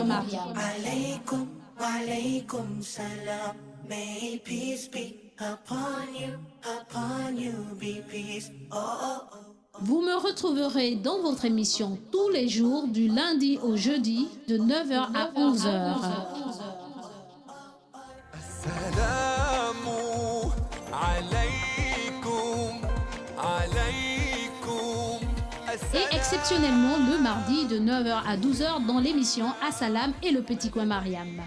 Mariam. Alaykum, alaykum salam. May peace be upon you, be peace. Oh, oh, oh. Vous me retrouverez dans votre émission tous les jours du lundi au jeudi de 9h à 11h. Et exceptionnellement le mardi de 9h à 12h dans l'émission Assalam et le petit coin Mariam.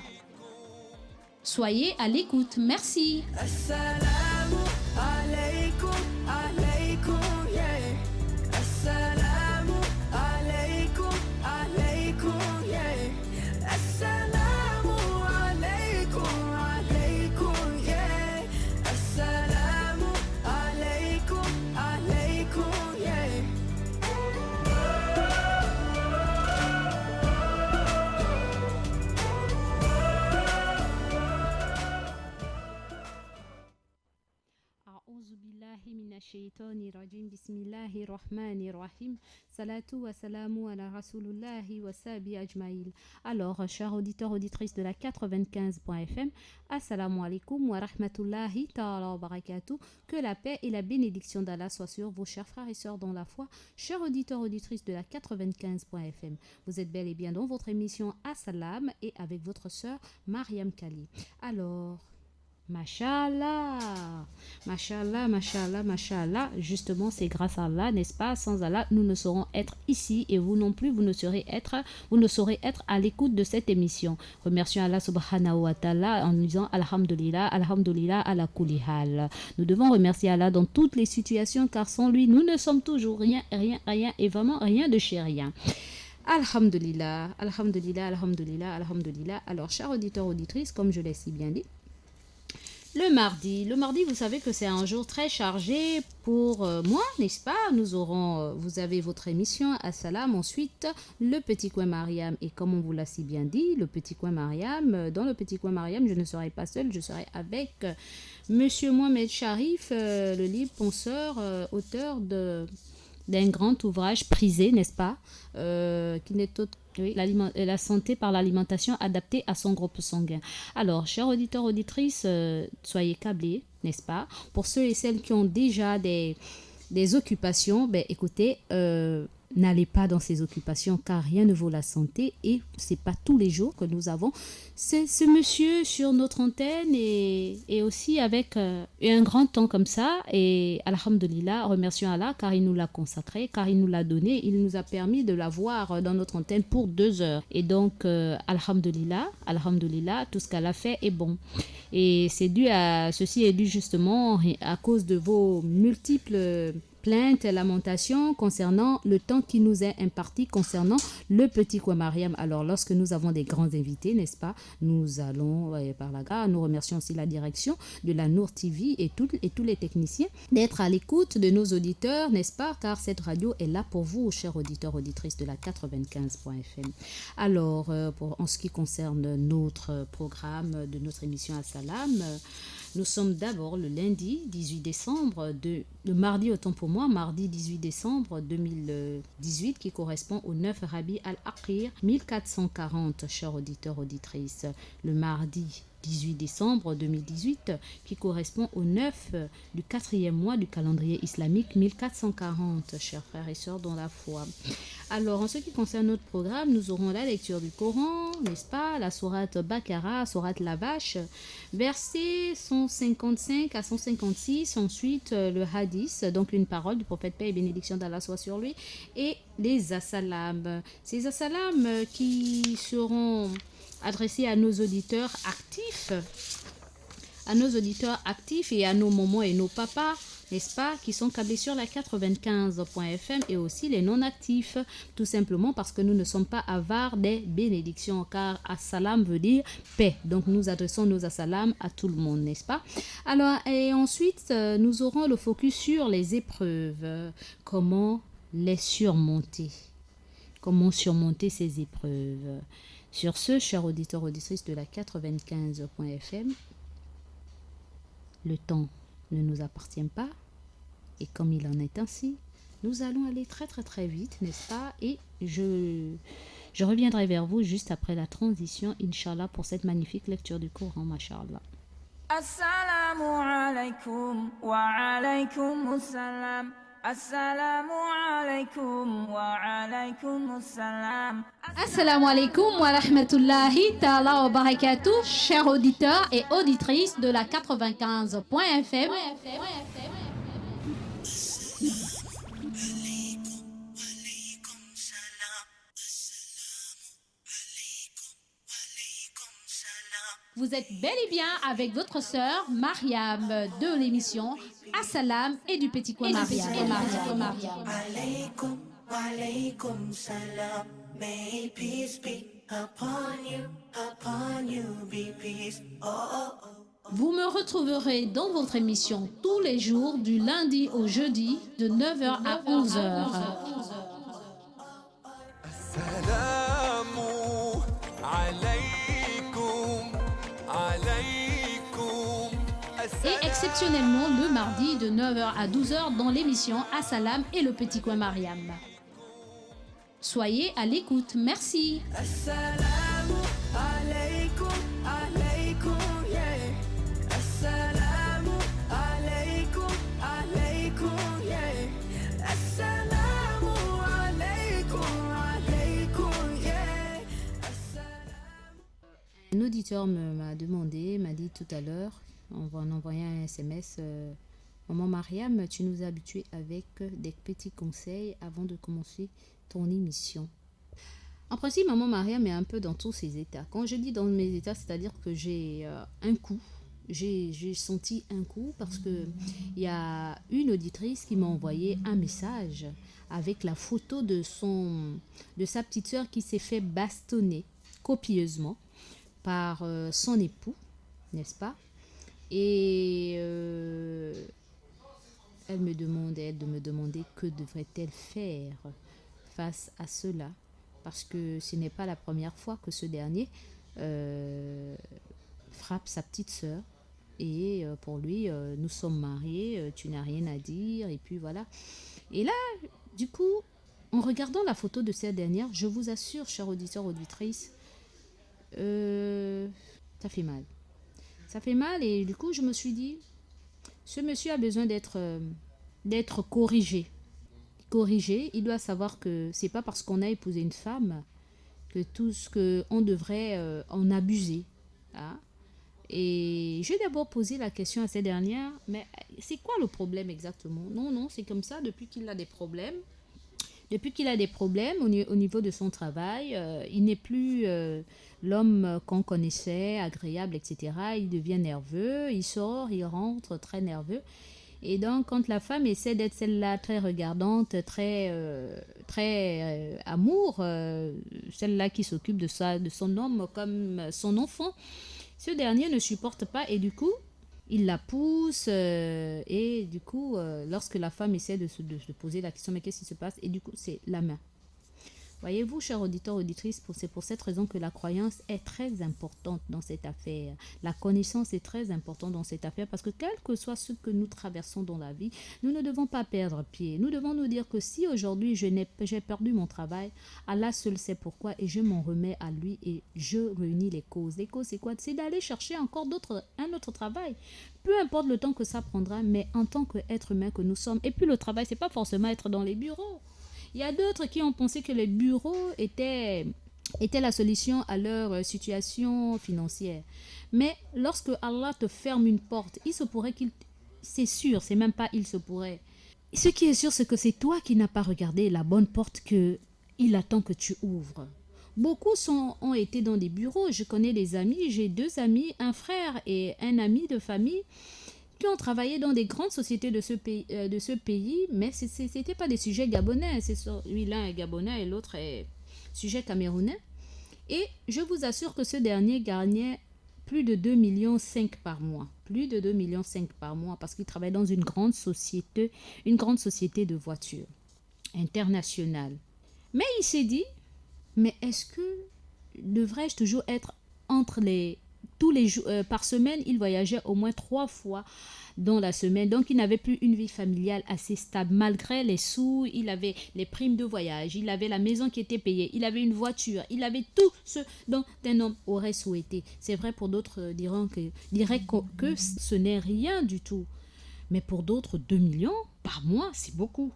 Soyez à l'écoute. Merci. Assalamu alaykum, alaykum, yeah. Assalamu alaykum, alaykum, yeah. Assalamu alaykum, alaykum, yeah. Assalamu alaykum, alaykum, yeah. أعوذ بالله من الشيطان الرجيم بسم الله الرحمن الرحيم صلاة وسلام على رسول الله وصحبه أجمعين. Alors, chers auditeurs, auditrices de la 95.fm, assalamu alaikum wa rahmatullahi ta'ala wa barakatuh. Que la paix et la bénédiction d'Allah soient sur vos chers frères et sœurs dans la foi. Chers auditeurs, auditrices de la 95.fm, vous êtes bel et bien dans votre émission Assalam et avec votre sœur Mariam Kali. Alors, Mashallah, Mashallah, Mashallah, Mashallah. Justement, c'est grâce à Allah, n'est-ce pas? Sans Allah, nous ne saurons être ici et vous non plus, vous ne saurez être à l'écoute de cette émission. Remercions Allah subhanahu wa ta'ala en disant Alhamdulillah, Alhamdulillah, ala kulli hal. Nous devons remercier Allah dans toutes les situations car sans lui, nous ne sommes toujours rien et vraiment rien de chez rien. Alhamdulillah, Alhamdulillah, Alhamdulillah, Alhamdulillah. Alors, chers auditeurs, auditrices, comme je l'ai si bien dit, le mardi, vous savez que c'est un jour très chargé pour moi, n'est-ce pas? Vous avez votre émission Assalam, ensuite le petit coin Mariam. Et comme on vous l'a si bien dit, le petit coin Mariam, dans le petit coin Mariam, je ne serai pas seule, je serai avec Monsieur Mohamed Sharif, le libre penseur, auteur d'un grand ouvrage prisé, n'est-ce pas? Qui n'est autre oui, la santé par l'alimentation adaptée à son groupe sanguin. Alors, chers auditeurs, auditrices, soyez câblés, n'est-ce pas? Pour ceux et celles qui ont déjà des occupations, ben, écoutez, n'allez pas dans ces occupations car rien ne vaut la santé et c'est pas tous les jours que nous avons ce monsieur sur notre antenne et aussi avec un grand temps comme ça et alhamdulillah, remercions Allah car il nous l'a consacré, car il nous l'a donné, il nous a permis de l'avoir dans notre antenne pour 2 heures et donc alhamdulillah, tout ce qu'elle a fait est bon et ceci est dû justement à cause de vos multiples plaintes, lamentations concernant le temps qui nous est imparti concernant le petit coin Mariam. Alors, lorsque nous avons des grands invités, n'est-ce pas, nous allons par la gare. Nous remercions aussi la direction de la Nour TV et tous les techniciens d'être à l'écoute de nos auditeurs, n'est-ce pas, car cette radio est là pour vous, chers auditeurs, auditrices de la 95.fm. Alors, en ce qui concerne notre programme de notre émission Assalam, nous sommes d'abord le lundi 18 décembre, le mardi autant pour moi, mardi 18 décembre 2018 qui correspond au 9 Rabi al-Akhir 1440, chers auditeurs, auditrices. Le mardi 18 décembre 2018 qui correspond au 9 du 4e mois du calendrier islamique 1440, chers frères et sœurs dans la foi. Alors, en ce qui concerne notre programme, nous aurons la lecture du Coran, n'est-ce pas, la sourate Bakara, sourate la vache, versets 155 à 156, ensuite le hadith, donc une parole du prophète paix et bénédiction d'Allah soit sur lui, et les assalam. Ces assalam qui seront adressés à nos auditeurs actifs et à nos mamans et nos papas, n'est-ce pas, qui sont câblés sur la 95.fm et aussi les non-actifs, tout simplement parce que nous ne sommes pas avares des bénédictions, car assalam veut dire paix. Donc nous adressons nos assalam à tout le monde, n'est-ce pas? Alors, et ensuite, nous aurons le focus sur les épreuves, comment les surmonter. Comment surmonter ces épreuves. Sur ce, chers auditeurs, auditrices de la 95.fm, le temps ne nous appartient pas et comme il en est ainsi, nous allons aller très très très vite, n'est-ce pas? Et je Je reviendrai vers vous juste après la transition, Inch'Allah, pour cette magnifique lecture du Coran, Masha'Allah. Assalamu alaikum wa alaikum assalam. Assalamu alaikum wa alaikum assalam. Assalamu alaikum wa rahmatullahi ta'ala wa barakatuh, chers auditeurs et auditrices de la 95.fm. Vous êtes bel et bien avec votre sœur Mariam de l'émission Assalam et du petit coin Mariam. Alaykum, alaykum salam. May peace be upon you be peace. Oh, oh, oh. Vous me retrouverez dans votre émission tous les jours du lundi au jeudi de 9h à 11h. Et exceptionnellement le mardi de 9h à 12h dans l'émission Assalam et le petit coin Mariam. Soyez à l'écoute, merci. Assalamu alaikum, alaikum, yeah. Assalamu alaikum, alaikum, yeah. Assalamu alaikum, alaikum, yeah. Un auditeur m'a dit tout à l'heure, en envoyant un SMS, Maman Mariam, tu nous as habitués avec des petits conseils avant de commencer ton émission. En principe, Maman Mariam est un peu dans tous ses états. Quand je dis dans mes états, c'est-à-dire que j'ai un coup. J'ai senti un coup parce que il y a une auditrice qui m'a envoyé un message avec la photo de sa petite sœur qui s'est fait bastonner copieusement par son époux, n'est-ce pas? Et elle me demandait de me demander que devrait-elle faire face à cela, parce que ce n'est pas la première fois que ce dernier frappe sa petite sœur. Et pour lui, nous sommes mariés, tu n'as rien à dire, et puis voilà. Et là, du coup, en regardant la photo de cette dernière, je vous assure, chers auditeurs, auditrices, ça fait mal. Ça fait mal, et du coup, je me suis dit, ce monsieur a besoin d'être corrigé. Corrigé, il doit savoir que c'est pas parce qu'on a épousé une femme que tout ce qu'on devrait en abuser. Hein? Et je vais d'abord poser la question à cette dernière, mais c'est quoi le problème exactement? Non, c'est comme ça depuis qu'il a des problèmes. Depuis qu'il a des problèmes au niveau de son travail, il n'est plus l'homme qu'on connaissait, agréable, etc. Il devient nerveux, il sort, il rentre très nerveux. Et donc, quand la femme essaie d'être celle-là très regardante, très amour, celle-là qui s'occupe de son homme comme son enfant, ce dernier ne supporte pas et du coup, il la pousse et du coup, lorsque la femme essaie de se poser la question, mais qu'est-ce qui se passe? Et du coup, c'est la main. Voyez-vous, chers auditeurs, auditrices, c'est pour cette raison que la croyance est très importante dans cette affaire. La connaissance est très importante dans cette affaire parce que quel que soit ce que nous traversons dans la vie, nous ne devons pas perdre pied. Nous devons nous dire que si aujourd'hui j'ai perdu mon travail, Allah seul sait pourquoi et je m'en remets à lui et je réunis les causes. Les causes, c'est quoi? C'est d'aller chercher encore un autre travail. Peu importe le temps que ça prendra, mais en tant qu'être humain que nous sommes. Et puis le travail, c'est pas forcément être dans les bureaux. Il y a d'autres qui ont pensé que les bureaux étaient la solution à leur situation financière. Mais lorsque Allah te ferme une porte, il se pourrait c'est sûr, c'est même pas il se pourrait. Ce qui est sûr, c'est que c'est toi qui n'as pas regardé la bonne porte qu'il attend que tu ouvres. Beaucoup ont été dans des bureaux. Je connais des amis, j'ai 2 amis, un frère et un ami de famille qui ont travaillé dans des grandes sociétés de ce pays, mais ce n'était pas des sujets gabonais. Lui, l'un est gabonais et l'autre est sujet camerounais. Et je vous assure que ce dernier gagnait plus de 2,5 millions par mois. Plus de 2,5 millions par mois parce qu'il travaille dans une grande société de voitures internationale. Mais il s'est dit, mais est-ce que devrais-je toujours être entre les tous les jours, par semaine, il voyageait au moins 3 fois dans la semaine. Donc, il n'avait plus une vie familiale assez stable. Malgré les sous, il avait les primes de voyage, il avait la maison qui était payée, il avait une voiture, il avait tout ce dont un homme aurait souhaité. C'est vrai pour d'autres, diraient que ce n'est rien du tout. Mais pour d'autres, 2 millions par mois, c'est beaucoup.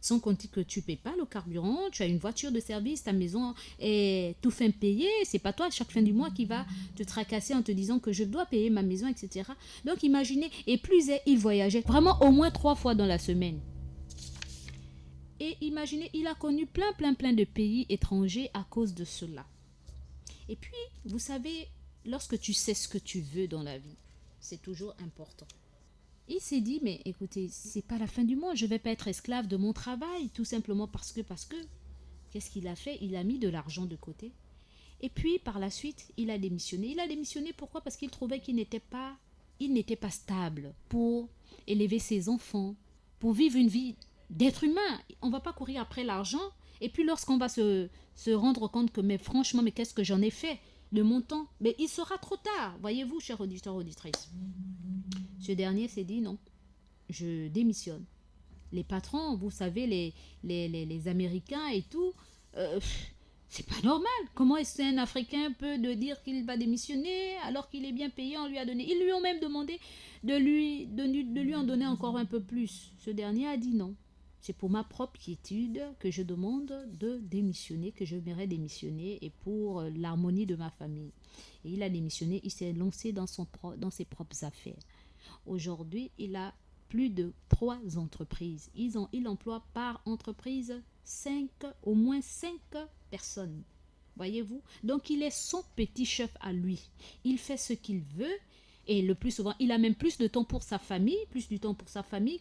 Sans compter que tu ne payes pas le carburant, tu as une voiture de service, ta maison est tout fin payée. C'est pas toi, à chaque fin du mois, qui va te tracasser en te disant que je dois payer ma maison, etc. Donc imaginez, et plus il voyageait vraiment au moins 3 fois dans la semaine. Et imaginez, il a connu plein de pays étrangers à cause de cela. Et puis, vous savez, lorsque tu sais ce que tu veux dans la vie, c'est toujours important. Il s'est dit, mais écoutez, c'est pas la fin du monde, je vais pas être esclave de mon travail, tout simplement parce que, qu'est-ce qu'il a fait? Il a mis de l'argent de côté. Et puis, par la suite, il a démissionné. Il a démissionné, pourquoi? Parce qu'il trouvait qu'il n'était pas stable pour élever ses enfants, pour vivre une vie d'être humain. On va pas courir après l'argent. Et puis, lorsqu'on va se rendre compte que, mais franchement, mais qu'est-ce que j'en ai fait de mon temps? Mais il sera trop tard, voyez-vous, chers auditeurs, auditrices. Ce dernier s'est dit non, je démissionne. Les patrons, vous savez, les Américains et tout, c'est pas normal. Comment est-ce qu'un Africain peut dire qu'il va démissionner alors qu'il est bien payé? On lui a donné. Ils lui ont même demandé de lui en donner encore un peu plus. Ce dernier a dit non. C'est pour ma propre quiétude que je demande de démissionner, que je m'aimerais démissionner, et pour l'harmonie de ma famille. Et il a démissionné, il s'est lancé dans ses propres affaires. Aujourd'hui, il a plus de 3 entreprises. Il emploie par entreprise au moins 5 personnes. Voyez-vous? Donc, il est son petit chef à lui. Il fait ce qu'il veut. Et le plus souvent, il a même plus de temps pour sa famille,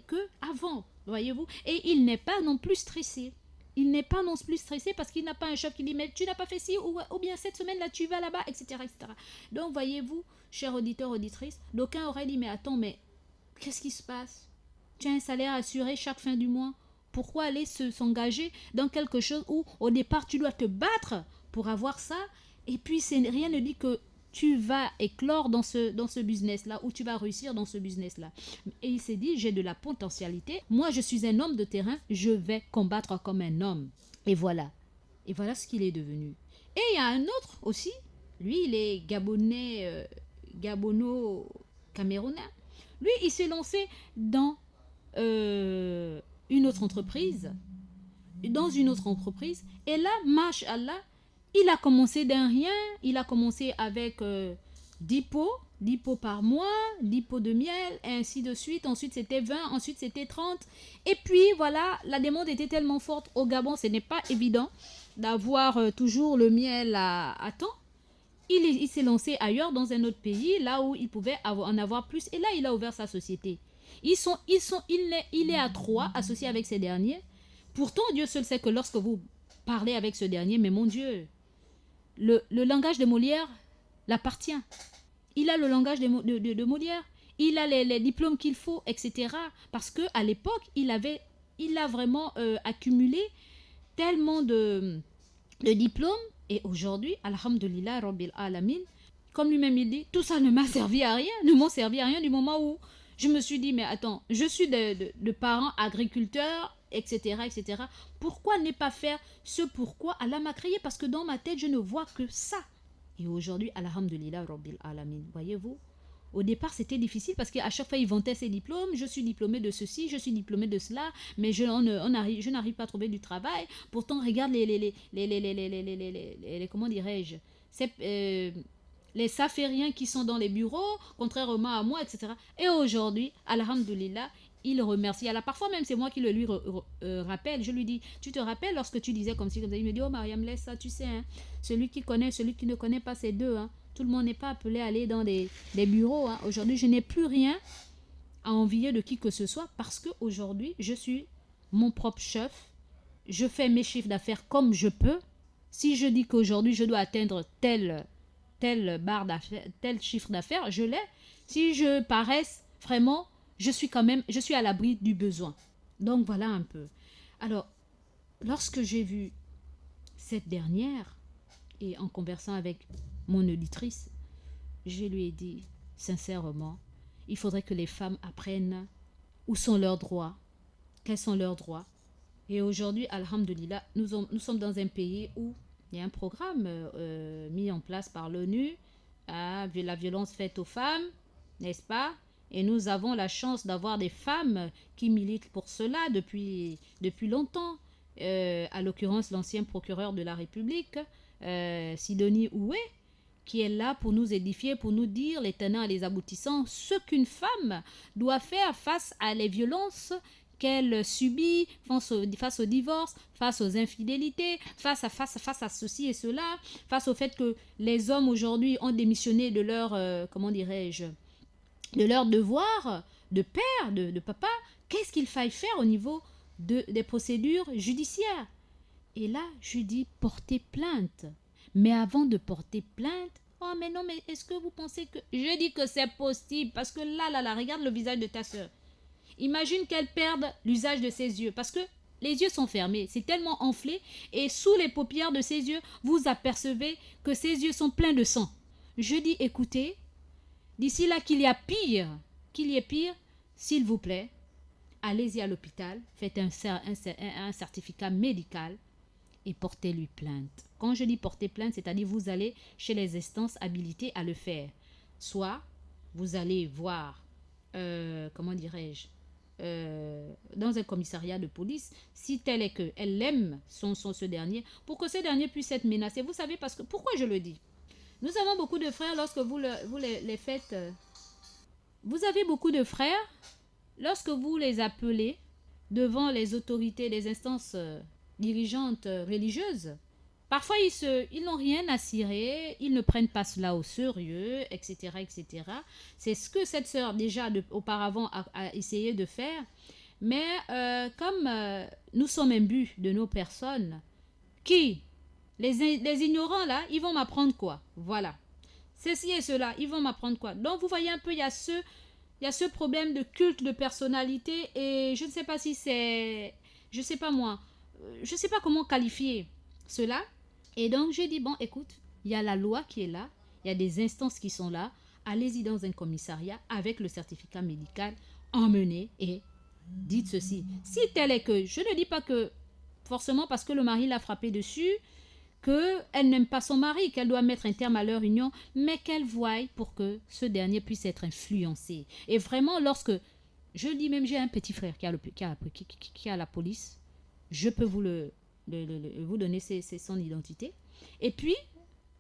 qu'avant. Voyez-vous? Et il n'est pas non plus stressé. Parce qu'il n'a pas un chef qui dit, mais tu n'as pas fait ci, ou bien cette semaine-là, tu vas là-bas, etc., etc. Donc, voyez-vous, chers auditeurs, auditrices, d'aucuns auraient dit, mais attends, mais qu'est-ce qui se passe? Tu as un salaire assuré chaque fin du mois. Pourquoi aller s'engager dans quelque chose où, au départ, tu dois te battre pour avoir ça? Et puis, rien ne dit que tu vas éclore dans ce business-là, ou tu vas réussir dans ce business-là. Et il s'est dit, j'ai de la potentialité. Moi, je suis un homme de terrain. Je vais combattre comme un homme. Et voilà. Et voilà ce qu'il est devenu. Et il y a un autre aussi. Lui, il est gabono-camerounais. Lui, il s'est lancé dans une autre entreprise. Et là, Masha'Allah, il a commencé d'un rien. Il a commencé avec 10 pots par mois, 10 pots de miel, et ainsi de suite. Ensuite, c'était 20, ensuite, c'était 30. Et puis, voilà, la demande était tellement forte. Au Gabon, ce n'est pas évident d'avoir toujours le miel à temps. Il s'est lancé ailleurs, dans un autre pays, là où il pouvait en avoir plus. Et là, il a ouvert sa société. Il est à 3, associé avec ces derniers. Pourtant, Dieu seul sait que lorsque vous parlez avec ce dernier, mais mon Dieu, le langage de Molière l'appartient. Il a le langage de Molière. Il a les diplômes qu'il faut, etc. Parce qu'à l'époque, il a vraiment accumulé tellement de diplômes. Et aujourd'hui, alhamdulillah, rabbil alamin, comme lui-même il dit, tout ça ne m'a servi à rien, ne m'ont servi à rien du moment où je me suis dit, mais attends, je suis de parents agriculteurs, etc., etc. Pourquoi ne pas faire ce pourquoi Allah m'a créé? Parce que dans ma tête, je ne vois que ça. Et aujourd'hui, alhamdulillah, rabbil alamin, voyez-vous, au départ, c'était difficile parce qu'à chaque fois, il vantait ses diplômes. Je suis diplômé de ceci, je suis diplômé de cela, mais je n'arrive pas à trouver du travail. Pourtant, regarde comment dirais-je, les safériens qui sont dans les bureaux, contrairement à moi, etc. Et aujourd'hui, alhamdulillah, il remercie. Alors parfois même, c'est moi qui le lui rappelle. Je lui dis, tu te rappelles lorsque tu disais comme ci, comme ça? Il me dit, oh Mariam, laisse ça, tu sais, hein, celui qui connaît, celui qui ne connaît pas, c'est deux, hein. Tout le monde n'est pas appelé à aller dans des bureaux. Hein. Aujourd'hui, je n'ai plus rien à envier de qui que ce soit parce qu'aujourd'hui, je suis mon propre chef. Je fais mes chiffres d'affaires comme je peux. Si je dis qu'aujourd'hui, je dois atteindre tel barre d'affaires, tel chiffre d'affaires, je l'ai. Si je paresse, vraiment, je suis à l'abri du besoin. Donc, voilà un peu. Alors, lorsque j'ai vu cette dernière, et en conversant avec mon auditrice, je lui ai dit, sincèrement, il faudrait que les femmes apprennent où sont leurs droits, quels sont leurs droits. Et aujourd'hui, alhamdoulilah, nous sommes dans un pays où il y a un programme mis en place par l'ONU, la violence faite aux femmes, n'est-ce pas? Et nous avons la chance d'avoir des femmes qui militent pour cela depuis longtemps. À l'occurrence, l'ancien procureur de la République, Sidonie Oué, qui est là pour nous édifier, pour nous dire les tenants et les aboutissants, ce qu'une femme doit faire face à les violences qu'elle subit, face au divorce, face aux infidélités, face à ceci et cela, face au fait que les hommes aujourd'hui ont démissionné de leur, de leur devoir de père, de papa. Qu'est-ce qu'il faille faire au niveau des procédures judiciaires? Et là, je dis porter plainte. Mais avant de porter plainte, oh mais non, mais est-ce que vous pensez que... Je dis que c'est possible, parce que là, regarde le visage de ta soeur. Imagine qu'elle perde l'usage de ses yeux, parce que les yeux sont fermés, c'est tellement enflé, et sous les paupières de ses yeux, vous apercevez que ses yeux sont pleins de sang. Je dis, écoutez, d'ici là qu'il y ait pire, s'il vous plaît, allez-y à l'hôpital, faites un certificat médical, et portez-lui plainte. Quand je dis porter plainte, c'est-à-dire vous allez chez les instances habilitées à le faire. Soit vous allez voir, dans un commissariat de police, si tel est qu'elle aime ce dernier, pour que ce dernier puisse être menacé. Vous savez, parce que, pourquoi je le dis? Nous avons beaucoup de frères lorsque vous les faites. Vous avez beaucoup de frères lorsque vous les appelez devant les autorités des instances dirigeantes religieuses. Parfois, ils n'ont rien à cirer, ils ne prennent pas cela au sérieux, etc., etc. C'est ce que cette sœur, déjà auparavant, a essayé de faire. Mais comme nous sommes imbus de nos personnes, les ignorants, là, ils vont m'apprendre quoi? Voilà. Ceci et cela, ils vont m'apprendre quoi? Donc, vous voyez un peu, il y a ce problème de culte de personnalité, et je ne sais pas si c'est... Je sais pas moi. Je ne sais pas comment qualifier cela. Et donc, je dis, bon, écoute, il y a la loi qui est là, il y a des instances qui sont là, allez-y dans un commissariat avec le certificat médical, emmenez et dites ceci. Si tel est que, je ne dis pas que forcément parce que le mari l'a frappé dessus, qu'elle n'aime pas son mari, qu'elle doit mettre un terme à leur union, mais qu'elle voie pour que ce dernier puisse être influencé. Et vraiment, lorsque, je dis même, j'ai un petit frère qui a la police, je peux vous vous donner son identité. Et puis,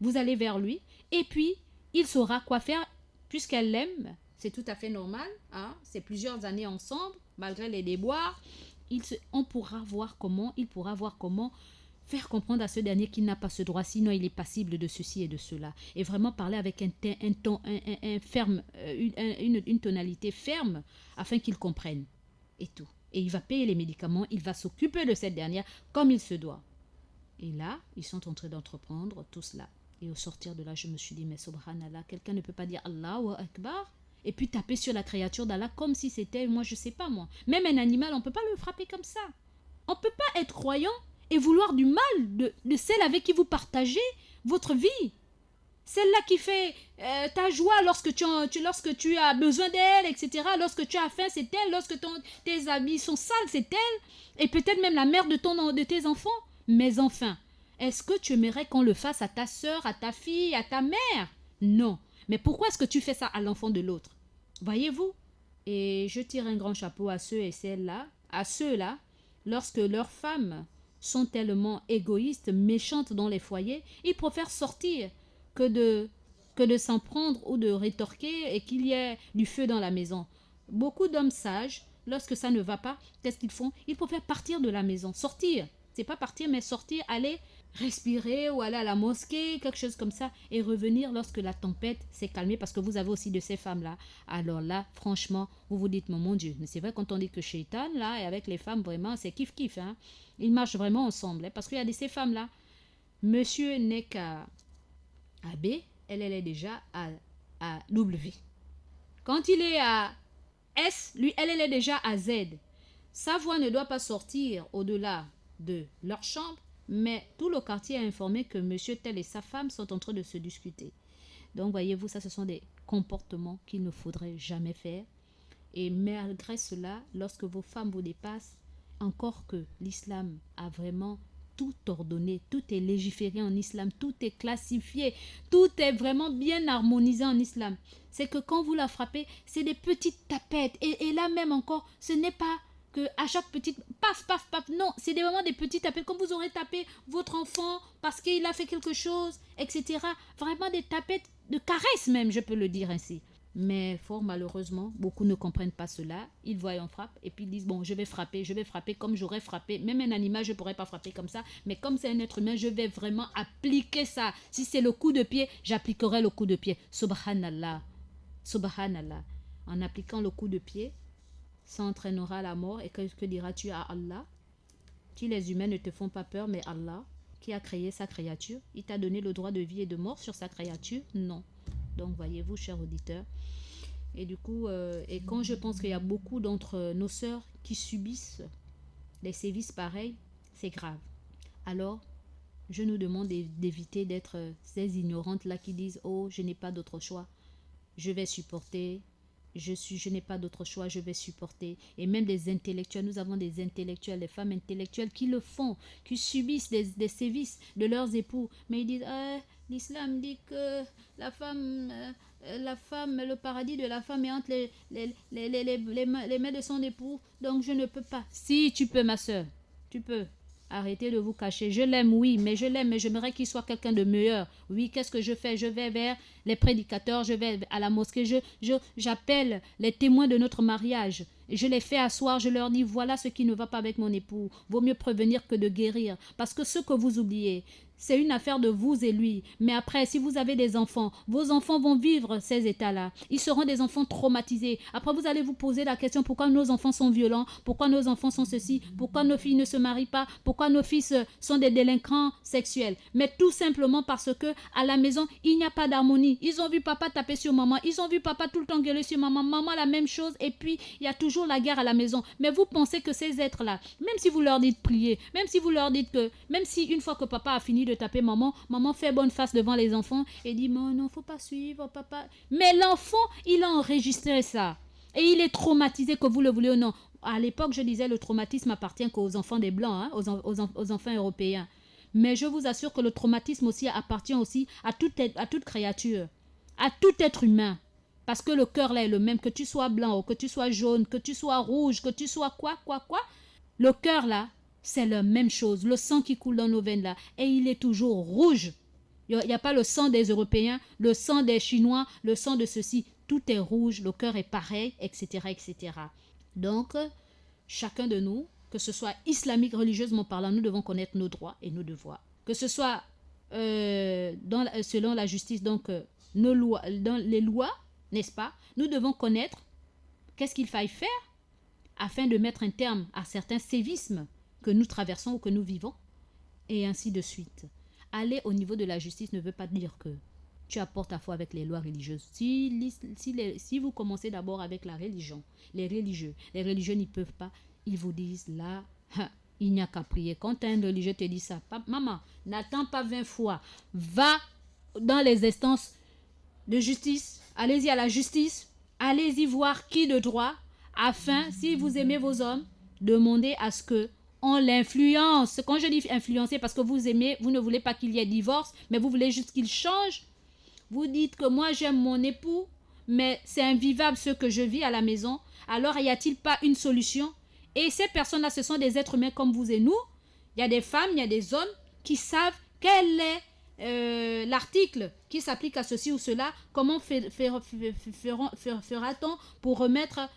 vous allez vers lui. Et puis, il saura quoi faire puisqu'elle l'aime. C'est tout à fait normal. Hein? C'est plusieurs années ensemble, malgré les déboires. Il pourra voir comment faire comprendre à ce dernier qu'il n'a pas ce droit, sinon il est passible de ceci et de cela. Et vraiment parler avec un ton ferme, une tonalité ferme, afin qu'il comprenne. Et tout. Et il va payer les médicaments, il va s'occuper de cette dernière comme il se doit. Et là, ils sont en train d'entreprendre tout cela. Et au sortir de là, je me suis dit, mais subhanallah, quelqu'un ne peut pas dire Allahu Akbar et puis taper sur la créature d'Allah comme si c'était, moi je sais pas moi. Même un animal, on ne peut pas le frapper comme ça. On ne peut pas être croyant et vouloir du mal de celle avec qui vous partagez votre vie. Celle-là qui fait ta joie lorsque tu as besoin d'elle, etc. Lorsque tu as faim, c'est elle. Lorsque tes habits sont sales, c'est elle. Et peut-être même la mère de tes enfants. Mais enfin, est-ce que tu aimerais qu'on le fasse à ta soeur, à ta fille, à ta mère? Non. Mais pourquoi est-ce que tu fais ça à l'enfant de l'autre? Voyez-vous? Et je tire un grand chapeau à ceux et celles-là, à ceux-là, lorsque leurs femmes sont tellement égoïstes, méchantes dans les foyers, ils préfèrent sortir que de s'en prendre ou de rétorquer et qu'il y ait du feu dans la maison. Beaucoup d'hommes sages, lorsque ça ne va pas, qu'est-ce qu'ils font? Ils préfèrent partir de la maison, sortir. C'est pas partir, mais sortir, aller respirer ou aller à la mosquée, quelque chose comme ça, et revenir lorsque la tempête s'est calmée, parce que vous avez aussi de ces femmes-là. Alors là, franchement, vous vous dites, mon Dieu, mais c'est vrai quand on dit que Shaitan, là, et avec les femmes, vraiment, c'est kiff-kiff, hein. Ils marchent vraiment ensemble, hein, parce qu'il y a de ces femmes-là. Monsieur n'est qu'à B, elle est déjà à W. Quand il est à S, lui, elle est déjà à Z. Sa voix ne doit pas sortir au-delà de leur chambre, mais tout le quartier est informé que monsieur tel et sa femme sont en train de se discuter. Donc, voyez-vous, ça, ce sont des comportements qu'il ne faudrait jamais faire. Et malgré cela, lorsque vos femmes vous dépassent, encore que l'islam a vraiment tout ordonné, tout est légiféré en islam, tout est classifié, tout est vraiment bien harmonisé en islam. C'est que quand vous la frappez, c'est des petites tapettes. Et là même encore, ce n'est pas que à chaque petite paf, paf, paf. Non, c'est vraiment des petites tapettes. Comme vous aurez tapé votre enfant parce qu'il a fait quelque chose, etc. Vraiment des tapettes de caresse même, je peux le dire ainsi. Mais fort malheureusement, beaucoup ne comprennent pas cela. Ils voient on frappe et puis ils disent bon, je vais frapper comme j'aurais frappé. Même un animal, je ne pourrais pas frapper comme ça. Mais comme c'est un être humain, je vais vraiment appliquer ça. Si c'est le coup de pied, j'appliquerai le coup de pied. Subhanallah. Subhanallah. En appliquant le coup de pied, ça entraînera la mort. Et que diras-tu à Allah? Si les humains ne te font pas peur, mais Allah, qui a créé sa créature, il t'a donné le droit de vie et de mort sur sa créature? Non. Donc, voyez-vous, chers auditeurs. Et du coup, et quand je pense qu'il y a beaucoup d'entre nos sœurs qui subissent des sévices pareils, c'est grave. Alors, je nous demande d'éviter d'être ces ignorantes-là qui disent « Oh, je n'ai pas d'autre choix. Je vais supporter. Je n'ai pas d'autre choix. Je vais supporter. » Et même des intellectuels. Nous avons des intellectuels, des femmes intellectuelles qui le font, qui subissent des sévices de leurs époux. Mais ils disent « l'islam dit que la femme, le paradis de la femme est entre les mains de son époux, donc je ne peux pas. » Si, tu peux, ma soeur, tu peux. Arrêtez de vous cacher. Je l'aime, oui, mais j'aimerais qu'il soit quelqu'un de meilleur. Oui, qu'est-ce que je fais? Je vais vers les prédicateurs, je vais à la mosquée, j'appelle les témoins de notre mariage. Je les fais asseoir, je leur dis, voilà ce qui ne va pas avec mon époux. Vaut mieux prévenir que de guérir. Parce que ce que vous oubliez, c'est une affaire de vous et lui. Mais après, si vous avez des enfants, vos enfants vont vivre ces états-là. Ils seront des enfants traumatisés. Après, vous allez vous poser la question, pourquoi nos enfants sont violents? Pourquoi nos enfants sont ceci? Pourquoi nos filles ne se marient pas? Pourquoi nos fils sont des délinquants sexuels? Mais tout simplement parce que à la maison, il n'y a pas d'harmonie. Ils ont vu papa taper sur maman. Ils ont vu papa tout le temps gueuler sur maman. Maman, la même chose. Et puis, il y a toujours la guerre à la maison. Mais vous pensez que ces êtres-là, même si vous leur dites prier, même si vous leur dites que, même si une fois que papa a fini de taper maman, maman fait bonne face devant les enfants et dit, mais non, faut pas suivre papa. Mais l'enfant, il a enregistré ça. Et il est traumatisé, que vous le voulez ou non. À l'époque, je disais, le traumatisme appartient qu'aux enfants des Blancs, hein, aux enfants européens. Mais je vous assure que le traumatisme aussi appartient aussi à toute créature, à tout être humain. Parce que le cœur là est le même, que tu sois blanc, ou que tu sois jaune, que tu sois rouge, que tu sois quoi. Le cœur là, c'est la même chose. Le sang qui coule dans nos veines là, et il est toujours rouge. Il n'y a pas le sang des Européens, le sang des Chinois, le sang de ceci. Tout est rouge, le cœur est pareil, etc., etc. Donc, chacun de nous, que ce soit islamique, religieusement parlant, nous devons connaître nos droits et nos devoirs. Que ce soit selon la justice, donc nos lois, dans les lois, n'est-ce pas? Nous devons connaître qu'est-ce qu'il faille faire afin de mettre un terme à certains sévismes que nous traversons ou que nous vivons, et ainsi de suite. Aller au niveau de la justice ne veut pas dire que tu apportes ta foi avec les lois religieuses. Si vous commencez d'abord avec la religion, les religieux n'y peuvent pas, ils vous disent là, il n'y a qu'à prier. Quand un religieux te dit ça, maman, n'attends pas 20 fois, va dans les instances de justice, allez-y à la justice, allez-y voir qui de droit, afin, si vous aimez vos hommes, demandez à ce que on l'influence. Quand je dis influencer, parce que vous aimez, vous ne voulez pas qu'il y ait divorce, mais vous voulez juste qu'il change. Vous dites que moi j'aime mon époux, mais c'est invivable ce que je vis à la maison. Alors y a-t-il pas une solution? Et ces personnes-là, ce sont des êtres humains comme vous et nous. Il y a des femmes, il y a des hommes qui savent quel est l'article qui s'applique à ceci ou cela. Comment fera-t-on pour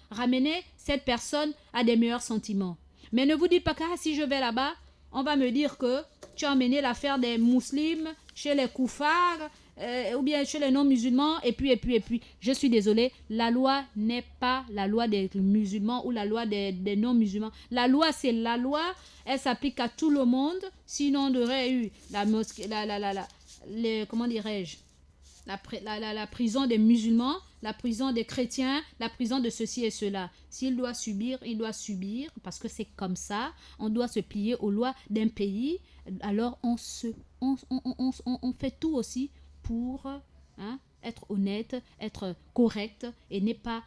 ramener cette personne à des meilleurs sentiments? Mais ne vous dites pas que si je vais là-bas, on va me dire que tu as emmené l'affaire des musulmans chez les koufars, ou bien chez les non-musulmans, et puis. Je suis désolée, la loi n'est pas la loi des musulmans ou la loi des non-musulmans. La loi, c'est la loi, elle s'applique à tout le monde. Sinon, on aurait eu la mosquée, comment dirais-je, la prison des musulmans, la prison des chrétiens, la prison de ceci et cela. S'il doit subir, il doit subir, parce que c'est comme ça. On doit se plier aux lois d'un pays. Alors, on fait tout aussi pour être honnête, être correct et ne pas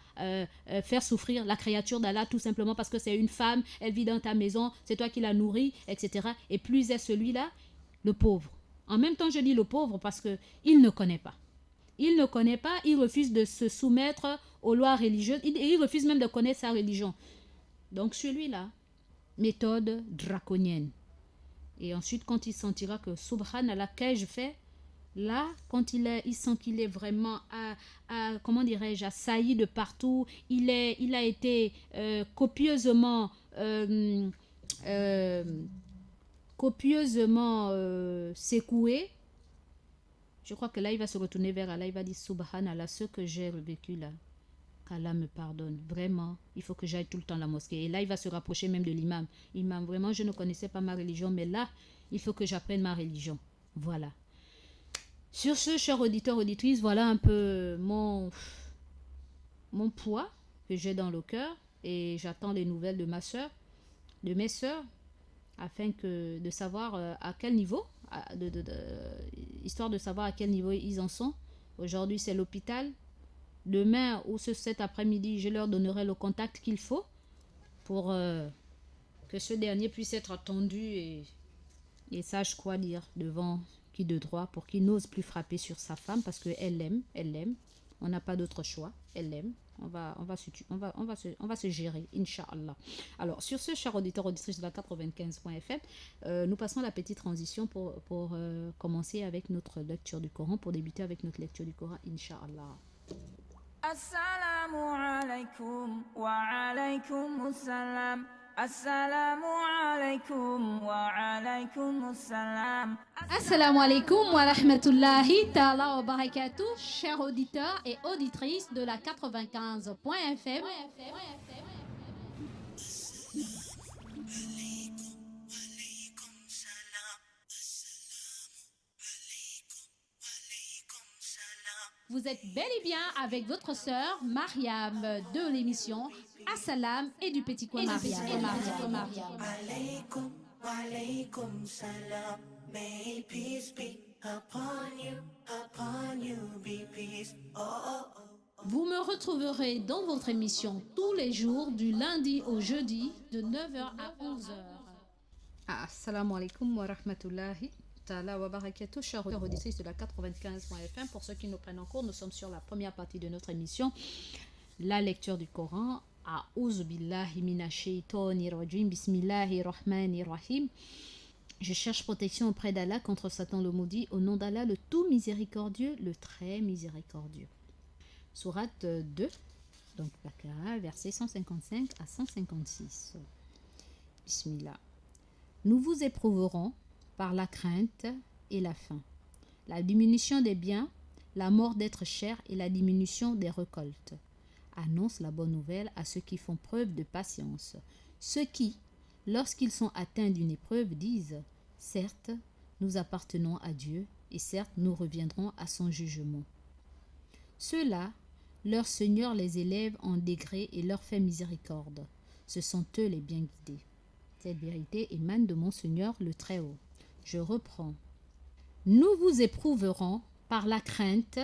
faire souffrir la créature d'Allah tout simplement parce que c'est une femme, elle vit dans ta maison, c'est toi qui la nourris, etc. Et plus est celui-là, le pauvre. En même temps, je dis le pauvre parce qu'il ne connaît pas. Il ne connaît pas, il refuse de se soumettre aux lois religieuses, il refuse même de connaître sa religion. Donc celui-là, méthode draconienne. Et ensuite, quand il sentira que subhanallah, qu'ai-je fait? Là, quand il sent qu'il est vraiment comment dirais-je, assailli de partout, il a été copieusement secoué. Je crois que là, il va se retourner vers Allah, il va dire subhanallah, ce que j'ai vécu là, qu'Allah me pardonne. Vraiment, il faut que j'aille tout le temps à la mosquée. Et là, il va se rapprocher même de l'imam. Imam, vraiment, je ne connaissais pas ma religion, mais là, il faut que j'apprenne ma religion. Voilà. Sur ce, chers auditeurs, auditrices, voilà un peu mon poids que j'ai dans le cœur. Et j'attends les nouvelles de ma soeur, de mes soeurs, afin de savoir à quel niveau, histoire de savoir à quel niveau ils en sont. Aujourd'hui, c'est l'hôpital. Demain ou cet après-midi, je leur donnerai le contact qu'il faut pour que ce dernier puisse être attendu et sache quoi dire devant qui de droit pour qu'il n'ose plus frapper sur sa femme parce qu'elle l'aime. On n'a pas d'autre choix. Elle l'aime. On va se gérer, Inch'Allah. Alors, sur ce, chers auditeurs, auditrices de la 95.fm, nous passons à la petite transition pour commencer avec notre lecture du Coran, pour débuter avec notre lecture du Coran, Inch'Allah. Assalamu alaikum wa alaikum assalam. Assalamu alaikum wa alaikum assalam. Assalamu alaikum wa rahmatullahi ta'ala wa barakatuh, chers auditeurs et auditrices de la 95.fm. Vous êtes bel et bien avec votre sœur Mariam de l'émission Assalam et du petit coin Mariam. Alaykum, alaykum salam. May peace be upon you be peace. Oh, oh, oh. Vous me retrouverez dans votre émission tous les jours du lundi au jeudi de 9h à 11h. Assalamu alaikum wa rahmatullahi ta'ala wa barakatuh, chers auditrices de la 95.fm. Pour ceux qui nous prennent en cours, nous sommes sur la première partie de notre émission, la lecture du Coran. A'udhu billahi minash shaitanir rajim, bismillahir rahmanir rahim. Je cherche protection auprès d'Allah contre Satan le maudit, au nom d'Allah le tout miséricordieux, le très miséricordieux. Sourate 2, donc Baqara, versets 155 à 156. Bismillah. Nous vous éprouverons par la crainte et la faim, la diminution des biens, la mort d'être cher et la diminution des récoltes. Annonce la bonne nouvelle à ceux qui font preuve de patience. Ceux qui, lorsqu'ils sont atteints d'une épreuve, disent « Certes, nous appartenons à Dieu et certes, nous reviendrons à son jugement. » Ceux-là, leur Seigneur les élève en degré et leur fait miséricorde. Ce sont eux les bien guidés. Cette vérité émane de mon Seigneur le Très-Haut. Je reprends. Nous vous éprouverons par la crainte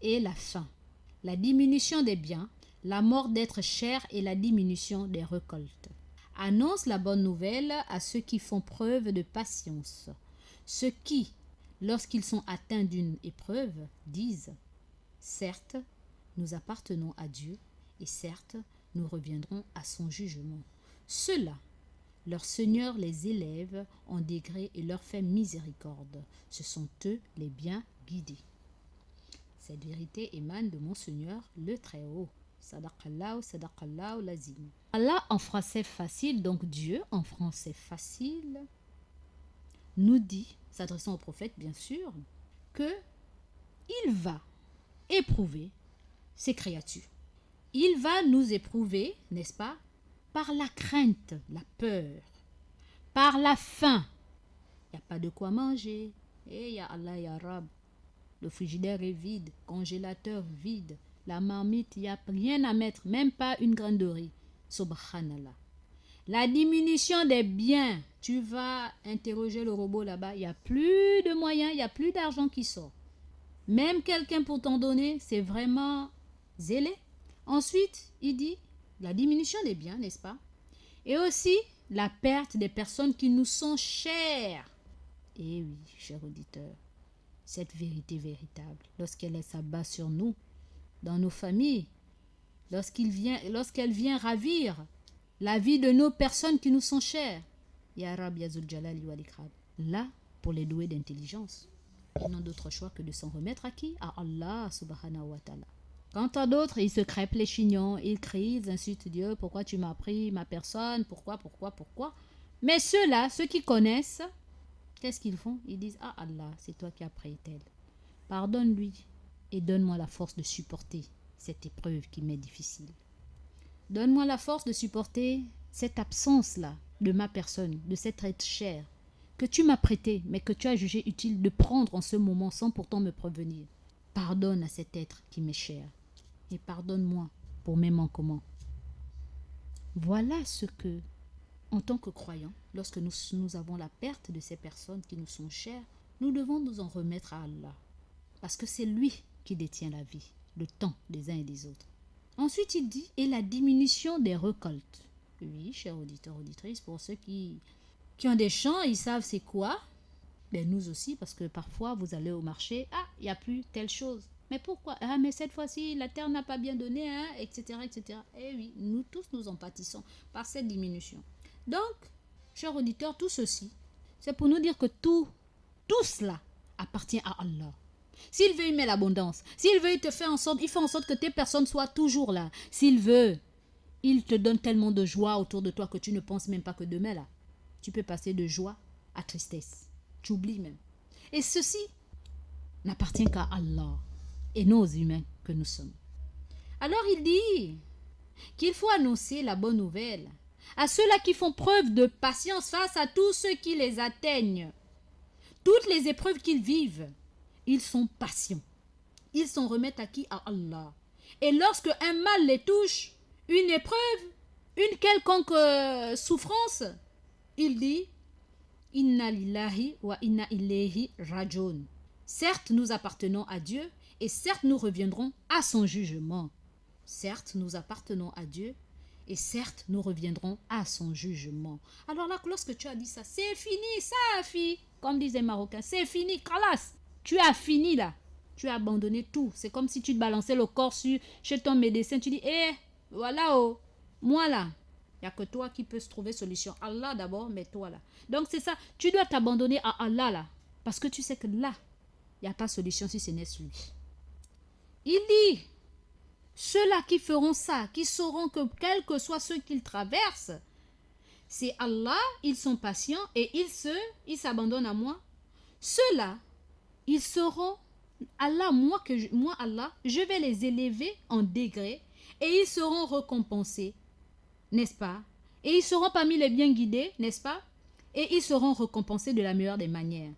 et la faim, la diminution des biens, la mort d'être cher et la diminution des récoltes. Annonce la bonne nouvelle à ceux qui font preuve de patience. Ceux qui, lorsqu'ils sont atteints d'une épreuve, disent « Certes, nous appartenons à Dieu et certes, nous reviendrons à son jugement. » Ceux-là, leur Seigneur les élève en degré et leur fait miséricorde. Ce sont eux les bien guidés. Cette vérité émane de mon Seigneur le Très-Haut. Sadaqallahu lazim. Allah en français facile, donc Dieu en français facile, nous dit, s'adressant au prophète bien sûr, que il va éprouver ses créatures. Il va nous éprouver, n'est-ce pas, par la crainte, la peur, par la faim. Il n'y a pas de quoi manger. Et ya Allah, ya Rab, le frigidaire est vide, congélateur vide, la marmite, il n'y a rien à mettre, même pas une graine de riz. Subhanallah. La diminution des biens, tu vas interroger le robot là-bas, il n'y a plus de moyens, il n'y a plus d'argent qui sort. Même quelqu'un pour t'en donner, c'est vraiment zélé. Ensuite, il dit la diminution des biens, n'est-ce pas? Et aussi la perte des personnes qui nous sont chères. Et oui, cher auditeur, cette vérité véritable, lorsqu'elle s'abat sur nous, dans nos familles, lorsqu'elle vient ravir la vie de nos personnes qui nous sont chères, Ya Rab, Ya Zul Jalali wal Ikram, là, pour les doués d'intelligence, ils n'ont d'autre choix que de s'en remettre à qui? À Allah subhanahu wa ta'ala. Quant à d'autres, ils se crêpent les chignons, ils crient, ils insultent Dieu, pourquoi tu m'as pris ma personne, pourquoi? Mais ceux-là, ceux qui connaissent, qu'est-ce qu'ils font? Ils disent, ah Allah, c'est toi qui as pris tel. Pardonne-lui et donne-moi la force de supporter cette épreuve qui m'est difficile. Donne-moi la force de supporter cette absence-là de ma personne, de cet être cher, que tu m'as prêté, mais que tu as jugé utile de prendre en ce moment sans pourtant me prévenir. Pardonne à cet être qui m'est cher et pardonne-moi pour mes manquements. Voilà ce que, en tant que croyants, lorsque nous avons la perte de ces personnes qui nous sont chères, nous devons nous en remettre à Allah. Parce que c'est lui qui détient la vie, le temps des uns et des autres. Ensuite, il dit, et la diminution des récoltes. Oui, chers auditeurs, auditrices, pour ceux qui ont des champs, ils savent c'est quoi. Ben nous aussi, parce que parfois, vous allez au marché, ah, il n'y a plus telle chose. Mais pourquoi? Ah, mais cette fois-ci, la terre n'a pas bien donné, hein, etc., etc. Eh oui, nous tous, nous en pâtissons par cette diminution. Donc, chers auditeurs, tout ceci, c'est pour nous dire que tout cela appartient à Allah. S'il veut, il met l'abondance. S'il veut, il fait en sorte que tes personnes soient toujours là. S'il veut, il te donne tellement de joie autour de toi que tu ne penses même pas que demain, là, tu peux passer de joie à tristesse. Tu oublies même. Et ceci n'appartient qu'à Allah et nos humains que nous sommes. Alors il dit qu'il faut annoncer la bonne nouvelle à ceux-là qui font preuve de patience face à tous ceux qui les atteignent. Toutes les épreuves qu'ils vivent, ils sont patients. Ils s'en remettent à qui? À Allah. Et lorsque un mal les touche, une épreuve, une quelconque souffrance, il dit Inna lillahi wa inna ilayhi rajoun. Certes, nous appartenons à Dieu et certes, nous reviendrons à son jugement. Certes, nous appartenons à Dieu et certes, nous reviendrons à son jugement. Alors là, lorsque tu as dit ça, c'est fini, ça a fini. Comme disait les Marocains, c'est fini, kalas. Tu as fini là. Tu as abandonné tout. C'est comme si tu te balançais le corps chez ton médecin. Tu dis, voilà, oh, moi là. Il n'y a que toi qui peux se trouver solution. Allah d'abord, mais toi là. Donc c'est ça. Tu dois t'abandonner à Allah là. Parce que tu sais que là, il n'y a pas solution si ce n'est lui. Il dit, ceux-là qui feront ça, qui sauront que quel que soit ce qu'ils traversent, c'est Allah, ils sont patients et ils s'abandonnent à moi. Ceux-là, ils seront, Allah, moi Allah, je vais les élever en degrés et ils seront récompensés, n'est-ce pas? Et ils seront parmi les bien guidés, n'est-ce pas? Et ils seront récompensés de la meilleure des manières.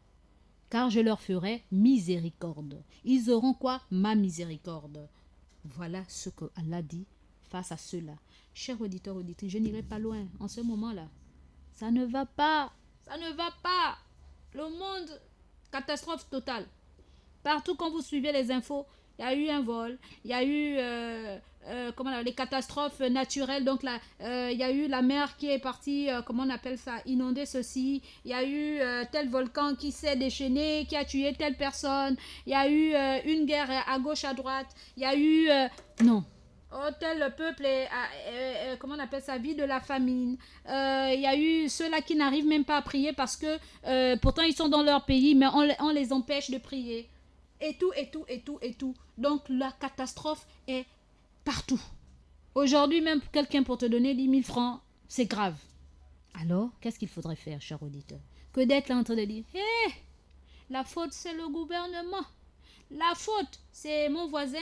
Car je leur ferai miséricorde. Ils auront quoi? Ma miséricorde. Voilà ce que Allah dit face à ceux-là. Chers auditeurs, auditrices, je n'irai pas loin en ce moment-là. Ça ne va pas. Ça ne va pas. Le monde, catastrophe totale. Partout quand vous suivez les infos, il y a eu un vol, il y a eu les catastrophes naturelles. Donc là, il y a eu la mer qui est partie, comment on appelle ça, inonder ceci. Il y a eu tel volcan qui s'est déchaîné, qui a tué telle personne. Il y a eu une guerre à gauche, à droite. Il y a eu... non. Oh, tel peuple est, comment on appelle ça, vie de la famine. Il y a eu ceux-là qui n'arrivent même pas à prier parce que pourtant ils sont dans leur pays, mais on les empêche de prier. Et tout. Donc la catastrophe est partout. Aujourd'hui, même quelqu'un pour te donner 10 000 francs, c'est grave. Alors, qu'est-ce qu'il faudrait faire, cher auditeur? Que d'être là en train de dire, la faute c'est le gouvernement. La faute c'est mon voisin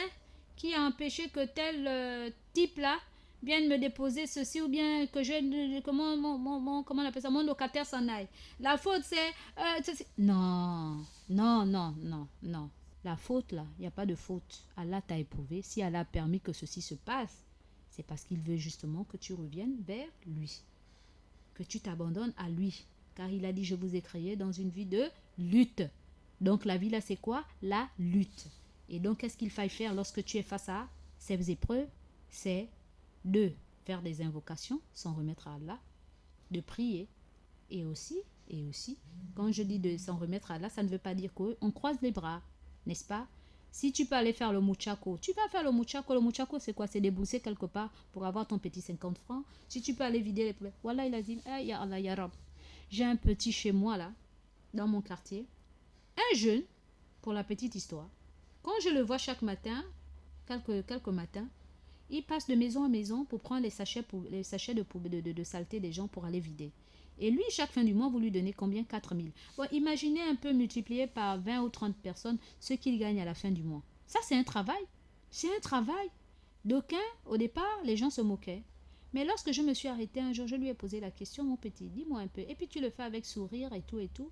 qui a empêché que tel type-là vienne me déposer ceci ou bien que comment on appelle ça, mon locataire s'en aille. La faute, c'est... Non. La faute, là, il n'y a pas de faute. Allah t'a éprouvé. Si Allah a permis que ceci se passe, c'est parce qu'il veut justement que tu reviennes vers lui. Que tu t'abandonnes à lui. Car il a dit, je vous ai créé dans une vie de lutte. Donc la vie, là, c'est quoi? La lutte. Et donc, qu'est-ce qu'il faille faire lorsque tu es face à ces épreuves? C'est de faire des invocations, s'en remettre à Allah, de prier. Et aussi, quand je dis de s'en remettre à Allah, ça ne veut pas dire qu'on croise les bras, n'est-ce pas? Si tu peux aller faire le mouchako, tu vas faire le mouchako. Le mouchako, c'est quoi? C'est débourser quelque part pour avoir ton petit 50 francs. Si tu peux aller vider les poubelles. Voilà, il a dit, eh, ya Allah, ya Rab. J'ai un petit chez moi, là, dans mon quartier. Un jeune, pour la petite histoire. Quand je le vois chaque matin, quelques matins, il passe de maison en maison pour prendre les sachets de saleté des gens pour aller vider. Et lui, chaque fin du mois, vous lui donnez combien? 4 000. Bon, imaginez un peu multiplié par 20 ou 30 personnes ce qu'il gagne à la fin du mois. Ça, c'est un travail. C'est un travail. D'aucuns, au départ, les gens se moquaient. Mais lorsque je me suis arrêtée un jour, je lui ai posé la question, mon petit, dis-moi un peu. Et puis tu le fais avec sourire et tout et tout.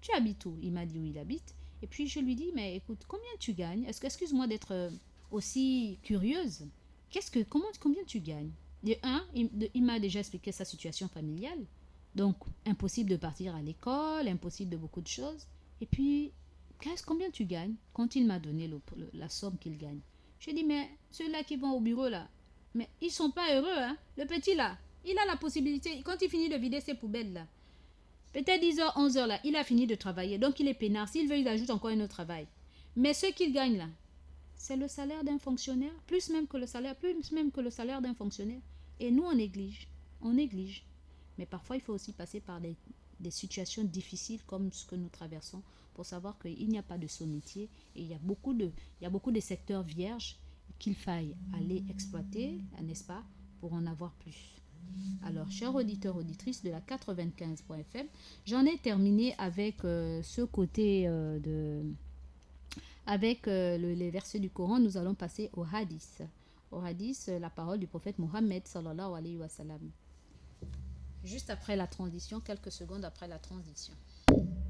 Tu habites où? Il m'a dit où il habite. Et puis je lui dis, mais écoute, combien tu gagnes? Excuse-moi d'être aussi curieuse. Combien tu gagnes? Il m'a déjà expliqué sa situation familiale. Donc, impossible de partir à l'école, impossible de beaucoup de choses. Et puis, combien tu gagnes? Quand il m'a donné la somme qu'il gagne. J'ai dit, mais ceux-là qui vont au bureau, là, mais ils sont pas heureux, hein? Le petit, là, il a la possibilité, quand il finit de vider ses poubelles, là, peut-être 10h, 11h, là, il a fini de travailler. Donc, il est peinard. S'il veut, il ajoute encore un autre travail. Mais ce qu'il gagne, là, c'est le salaire d'un fonctionnaire, plus même que le salaire d'un fonctionnaire. Et nous, on néglige. Mais parfois, il faut aussi passer par des situations difficiles comme ce que nous traversons pour savoir qu'il n'y a pas de sous-métier et il y a beaucoup de secteurs vierges qu'il faille aller exploiter, n'est-ce pas, pour en avoir plus. Alors, chers auditeurs, auditrices de la 95.fm, j'en ai terminé avec ce côté avec les versets du Coran. Nous allons passer au hadith. Au hadith, la parole du prophète Mohammed sallallahu alayhi wa sallam. Juste après la transition, quelques secondes après la transition.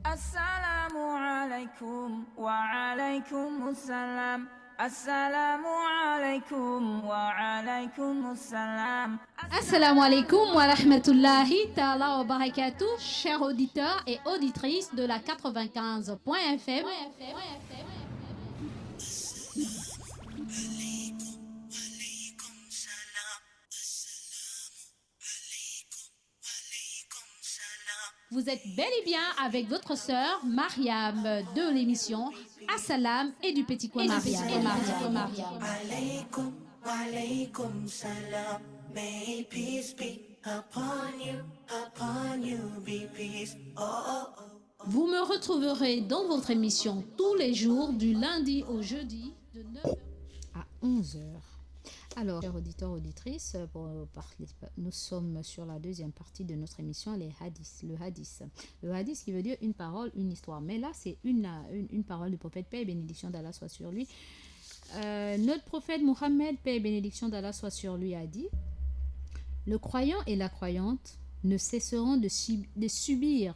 Assalamu alaikum wa alaikum assalam. Assalamu alaikum wa alaikum assalam. Assalamu alaikum wa rahmatullahi ta'ala wa barakatuh, chers auditeurs et auditrices de la 95.fm. Vous êtes bel et bien avec votre sœur Mariam de l'émission Assalam et du petit coin Mariam. Alaykum, alaykum salam. May peace be upon you be peace. Oh, oh, oh. Vous me retrouverez dans votre émission tous les jours du lundi au jeudi de 9h à 11h. Alors, chers auditeurs, auditrices, nous sommes sur la deuxième partie de notre émission, le hadith. Le hadith qui veut dire une parole, une histoire. Mais là, c'est une parole du prophète, paix et bénédiction d'Allah soit sur lui. Notre prophète Mohammed, paix et bénédiction d'Allah soit sur lui, a dit: le croyant et la croyante ne cesseront de subir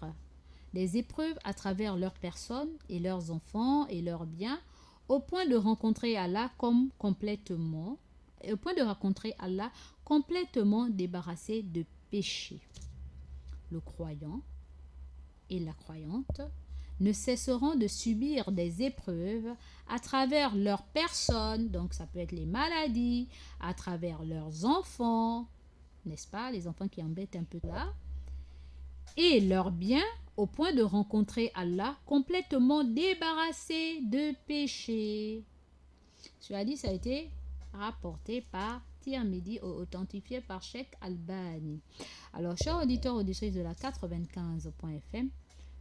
des épreuves à travers leur personne et leurs enfants et leurs biens, au point de rencontrer Allah complètement débarrassé de péché. Le croyant et la croyante ne cesseront de subir des épreuves à travers leur personne, donc ça peut être les maladies, à travers leurs enfants, n'est-ce pas, les enfants qui embêtent un peu là, et leurs biens, au point de rencontrer Allah complètement débarrassé de péché. Ce hadith a été rapporté par Tirmidhi, authentifié par Cheikh Albani. Alors, chers auditeurs, auditrices de la 95.fm,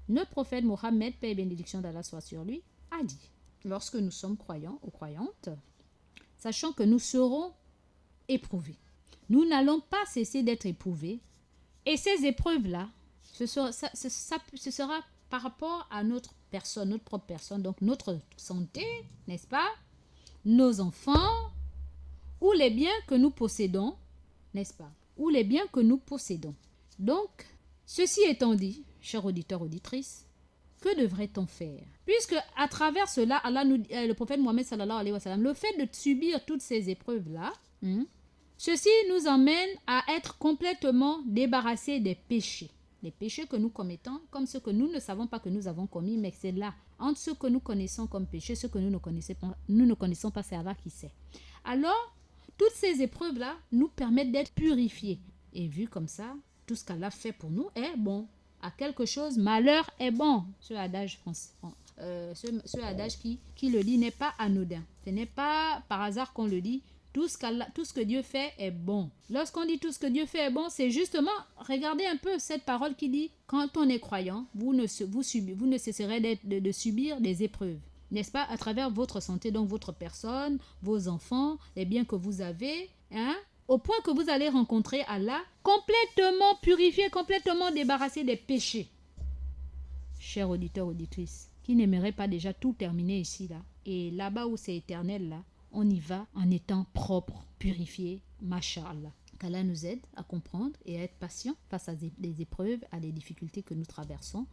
notre prophète Mohammed, paix et bénédiction d'Allah soit sur lui, a dit: lorsque nous sommes croyants ou croyantes, sachant que nous serons éprouvés, nous n'allons pas cesser d'être éprouvés, et ces épreuves-là, ce sera par rapport à notre personne, notre propre personne, donc notre santé, n'est-ce pas, nos enfants, ou les biens que nous possédons, n'est-ce pas, ou les biens que nous possédons. Donc, ceci étant dit, chers auditeurs, auditrices, que devrait-on faire? Puisque à travers cela, Allah le prophète Mohammed sallallahu alayhi wa sallam, le fait de subir toutes ces épreuves-là, ceci nous emmène à être complètement débarrassés des péchés. Les péchés que nous commettons, comme ceux que nous ne savons pas que nous avons commis, mais c'est là, entre ce que nous connaissons comme péché, ce que nous ne connaissons pas, c'est Allah qui sait. Alors, toutes ces épreuves-là nous permettent d'être purifiés. Et vu comme ça, tout ce qu'Allah fait pour nous est bon. À quelque chose, malheur est bon. Ce adage qui le dit n'est pas anodin. Ce n'est pas par hasard qu'on le dit. Tout ce que Dieu fait est bon. Lorsqu'on dit tout ce que Dieu fait est bon, c'est justement, regardez un peu cette parole qui dit, quand on est croyant, vous ne cesserez de subir des épreuves. N'est-ce pas? À travers votre santé, donc votre personne, vos enfants, les biens que vous avez, au point que vous allez rencontrer Allah complètement purifié, complètement débarrassé des péchés. Chers auditeurs, auditrices, qui n'aimeraient pas déjà tout terminer ici, là, et là-bas où c'est éternel, là, on y va en étant propre, purifié, masha'Allah. Qu'Allah nous aide à comprendre et à être patient face à des épreuves, à des difficultés que nous traversons,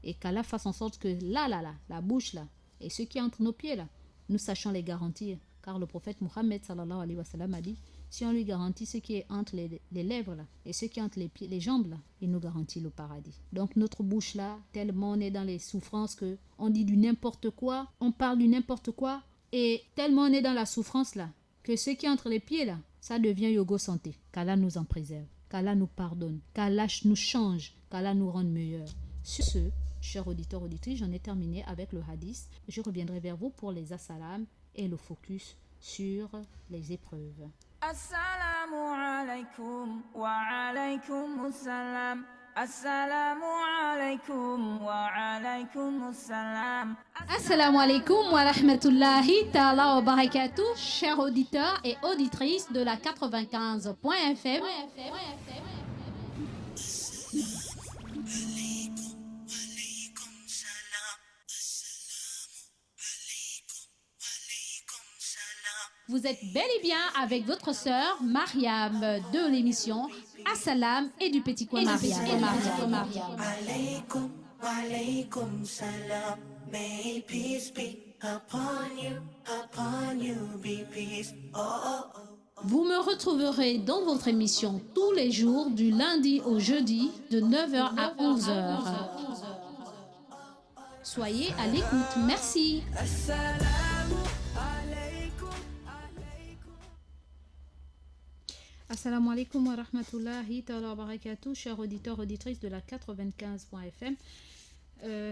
et qu'Allah fasse en sorte que la bouche là, et ce qui est entre nos pieds là, nous sachions les garantir. Car le prophète Mohammed sallallahu alayhi wa sallam a dit, si on lui garantit ce qui est entre les lèvres là, et ce qui est entre les jambes là, il nous garantit le paradis. Donc notre bouche là, tellement on est dans les souffrances que on dit du n'importe quoi, on parle du n'importe quoi, et tellement on est dans la souffrance là, que ce qui est entre les pieds là, ça devient yogo santé. Qu'Allah nous en préserve, qu'Allah nous pardonne, qu'Allah nous change, qu'Allah nous rende meilleurs. Sur ce, chers auditeurs, auditrices, j'en ai terminé avec le hadith. Je reviendrai vers vous pour les assalam et le focus sur les épreuves. Assalamu alaikum wa alaikum assalam. Assalamu alaikum wa alaikum assalam. Assalamu alaikum wa rahmatullahi ta'ala wa barakatuh, chers auditeurs et auditrices de la 95.fm. Vous êtes bel et bien avec votre sœur Mariam de l'émission Assalam et du Petit Coin Mariam. Alaikum, walaikum salam. May peace be upon you be peace. Oh, oh, oh. Vous me retrouverez dans votre émission tous les jours du lundi au jeudi de 9h à 11h. Soyez à l'écoute. Merci. Assalamu alaikum wa rahmatullahi ta'ala wa barakatuh, chers auditeurs, auditrices de la 95.fm.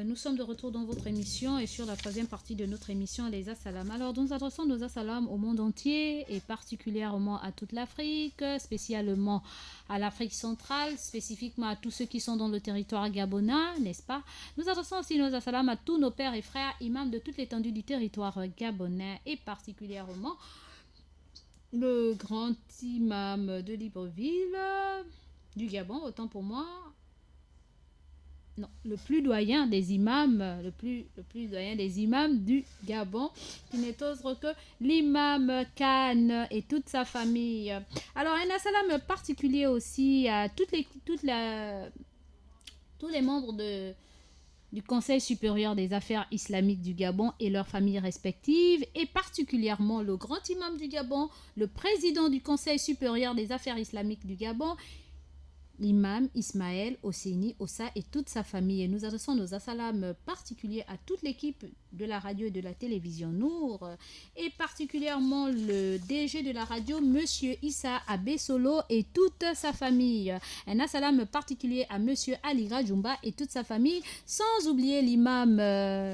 Nous sommes de retour dans votre émission et sur la troisième partie de notre émission, les assalam. Alors, nous adressons nos assalam au monde entier et particulièrement à toute l'Afrique, spécialement à l'Afrique centrale, spécifiquement à tous ceux qui sont dans le territoire gabonais, n'est-ce pas? Nous adressons aussi nos assalam à tous nos pères et frères imams de toute l'étendue du territoire gabonais et particulièrement le grand imam de Libreville, du Gabon, autant pour moi. Non, le plus doyen des imams, le plus doyen des imams du Gabon, qui n'est autre que l'imam Khan et toute sa famille. Alors, un assalam particulier aussi à tous les membres du Conseil supérieur des affaires islamiques du Gabon et leurs familles respectives, et particulièrement le grand imam du Gabon, le président du Conseil supérieur des affaires islamiques du Gabon, l'imam Ismaël Hosseini Ossa et toute sa famille. Et nous adressons nos assalams particuliers à toute l'équipe de la radio et de la télévision Nour, et particulièrement le DG de la radio, Monsieur Issa Abessolo et toute sa famille. Un assalam particulier à Monsieur Ali Rajumba et toute sa famille, sans oublier l'imam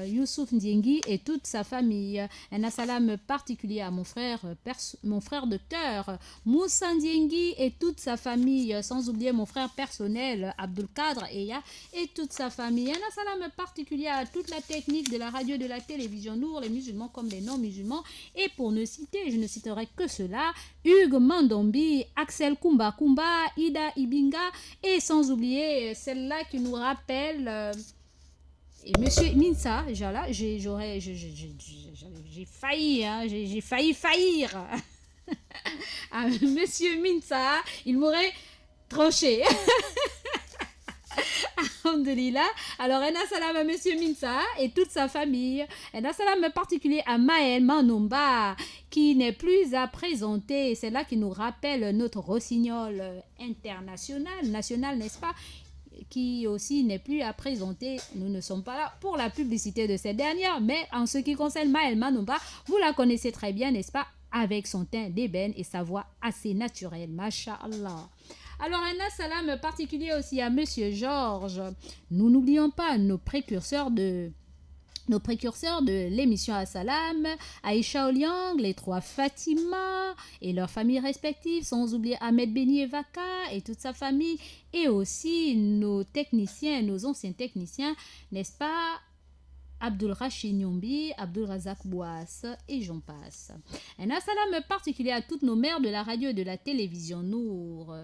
Youssouf Ndiengi et toute sa famille. Un assalam particulier à mon frère de cœur, Moussa Ndiengi et toute sa famille, sans oublier mon frère personnel, Abdul Kadr Eya et toute sa famille. Un assalam particulier à toute la technique de la radio de la télévision Nour, les musulmans comme les non-musulmans, et pour ne citer, je ne citerai que cela, Hugues Mandombi, Axel Kumba, Ida Ibinga, et sans oublier celle-là qui nous rappelle et Monsieur Minsa, j'ai failli faillir à Monsieur Minsa, il m'aurait tranché. Alhamdulillah. Alors, un assalam à Monsieur Minsa et toute sa famille. Un assalam particulier à Maël Manomba, qui n'est plus à présenter. C'est là qui nous rappelle notre rossignol international, national, n'est-ce pas? qui aussi n'est plus à présenter. Nous ne sommes pas là pour la publicité de cette dernière, mais en ce qui concerne Maëlle Manumba, vous la connaissez très bien, n'est-ce pas, avec son teint d'ébène et sa voix assez naturelle, Masha'Allah. Alors, un salam particulier aussi à Monsieur Georges. Nous n'oublions pas nos précurseurs de l'émission Assalam, Aïcha Oliang, les 3 Fatima et leurs familles respectives, sans oublier Ahmed Beni et Vaka et toute sa famille, et aussi nos techniciens, nos anciens techniciens, n'est-ce pas, Abdul Rachid Nyombi, Abdul Razak Bouas et j'en passe. Un assalam particulier à toutes nos mères de la radio et de la télévision Nour.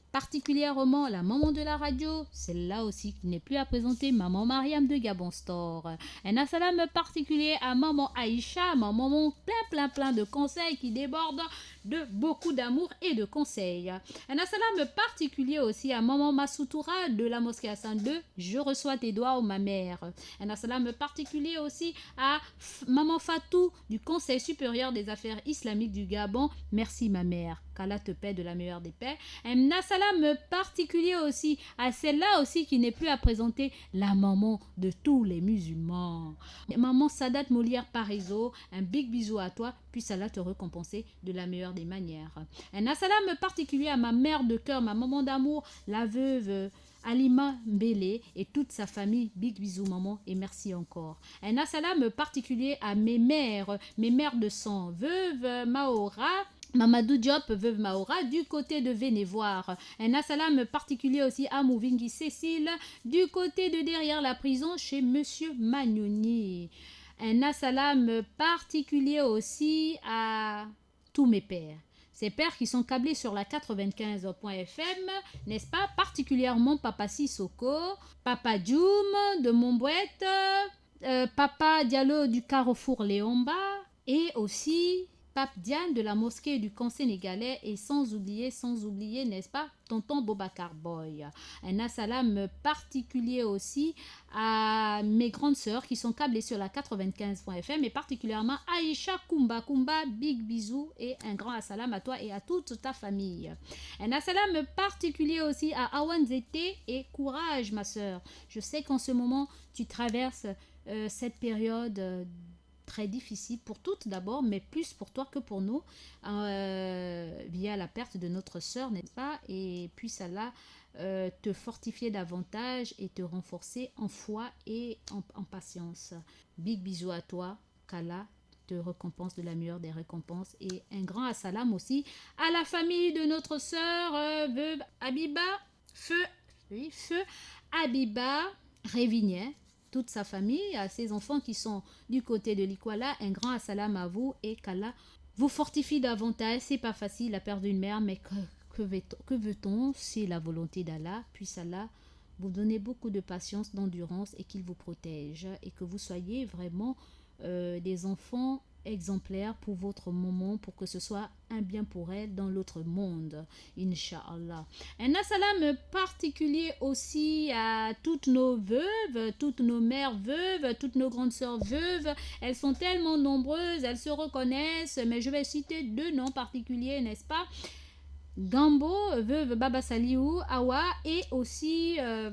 Particulièrement la maman de la radio, celle-là aussi qui n'est plus à présenter, maman Mariam de Gabon Store. Un assalam particulier à maman Aïcha, maman plein de conseils qui débordent de beaucoup d'amour et de conseils. Un assalam particulier aussi à maman Massoutoura de la mosquée Hassan II, je reçois tes doigts, ma mère. Un assalam particulier aussi à maman Fatou du Conseil supérieur des affaires islamiques du Gabon, merci ma mère. Qu'Allah te paie de la meilleure des paix. Un assalam particulier aussi à celle-là aussi qui n'est plus à présenter, la maman de tous les musulmans. Maman Sadat Molière Parizeau, un big bisou à toi, puisse Allah te récompenser de la meilleure des manières. Un assalam particulier à ma mère de cœur, ma maman d'amour, la veuve Alima Mbele et toute sa famille, big bisous maman et merci encore. Un assalam particulier à mes mères de sang, veuve Maora, Mamadou Diop, veuve Maora, du côté de Vénévoir. Un assalam particulier aussi à Mouvingi Cécile, du côté de derrière la prison chez Monsieur Magnoni. Un assalam particulier aussi à tous mes pères. Ces pères qui sont câblés sur la 95.fm, n'est-ce pas, particulièrement Papa Sissoko, Papa Djoum de Montbouette, Papa Diallo du Carrefour Léomba et aussi Pape Diane de la mosquée du camp sénégalais et sans oublier, n'est-ce pas, tonton Boubacar Boy. Un assalam particulier aussi à mes grandes sœurs qui sont câblées sur la 95.fm et particulièrement Aïcha Kumba, big bisous et un grand assalam à toi et à toute ta famille. Un assalam particulier aussi à Awan Zete et courage ma sœur. Je sais qu'en ce moment tu traverses cette période très difficile pour toutes d'abord, mais plus pour toi que pour nous, via la perte de notre sœur, n'est-ce pas? Et puisse Allah te fortifier davantage et te renforcer en foi et en patience. Big bisous à toi, qu'Allah te récompense de la meilleure des récompenses et un grand assalam aussi à la famille de notre sœur veuve Abiba, feu Abiba Révignet, toute sa famille, à ses enfants qui sont du côté de l'Ikwala, un grand assalam à vous et qu'Allah vous fortifie davantage. C'est pas facile la perdre une mère, mais que veut-on? C'est la volonté d'Allah. Puisse Allah vous donner beaucoup de patience, d'endurance et qu'il vous protège et que vous soyez vraiment des enfants exemplaires pour votre maman, pour que ce soit un bien pour elle dans l'autre monde, Inch'Allah. Un assalam particulier aussi à toutes nos veuves, toutes nos mères veuves, toutes nos grandes sœurs veuves. Elles sont tellement nombreuses, elles se reconnaissent, mais je vais citer 2 noms particuliers, n'est-ce pas? Gambo, veuve Baba Saliou, Awa, et aussi la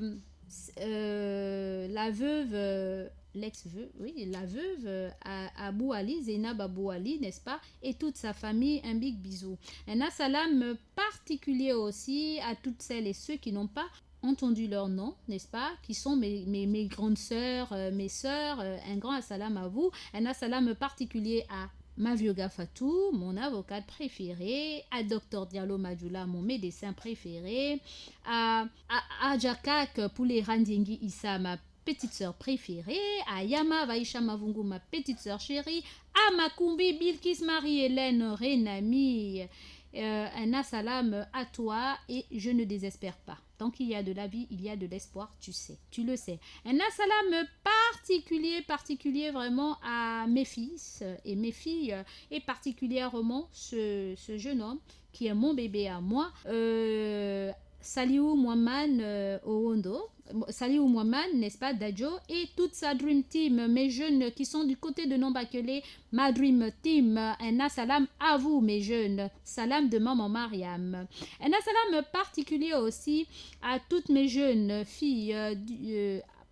veuve... l'ex-veuve, oui, la veuve Abou Ali, Zainab Abou Ali, n'est-ce pas, et toute sa famille, un big bisou. Un assalam particulier aussi à toutes celles et ceux qui n'ont pas entendu leur nom, n'est-ce pas, qui sont mes grandes sœurs, mes sœurs, un grand assalam à vous. Un assalam particulier à Mavioga Fatou, mon avocate préférée, à Dr Diallo Madjoula, mon médecin préféré, à Jakak Poulé Randingi Issa, ma petite sœur préférée, à Yama Vaisha Mavungu, ma petite sœur chérie, à Makumbi Bilkis Marie-Hélène Renami, un assalam à toi et je ne désespère pas. Tant qu'il y a de la vie, il y a de l'espoir, tu sais, tu le sais. Un assalam particulier vraiment à mes fils et mes filles et particulièrement ce jeune homme qui est mon bébé à moi, Saliou Mouaman Owondo, Saliou Mouaman, n'est-ce pas, Dadjo, et toute sa Dream Team, mes jeunes qui sont du côté de Nombakele, ma Dream Team, un salam à vous, mes jeunes, salam de maman Mariam. Un salam particulier aussi à toutes mes jeunes filles,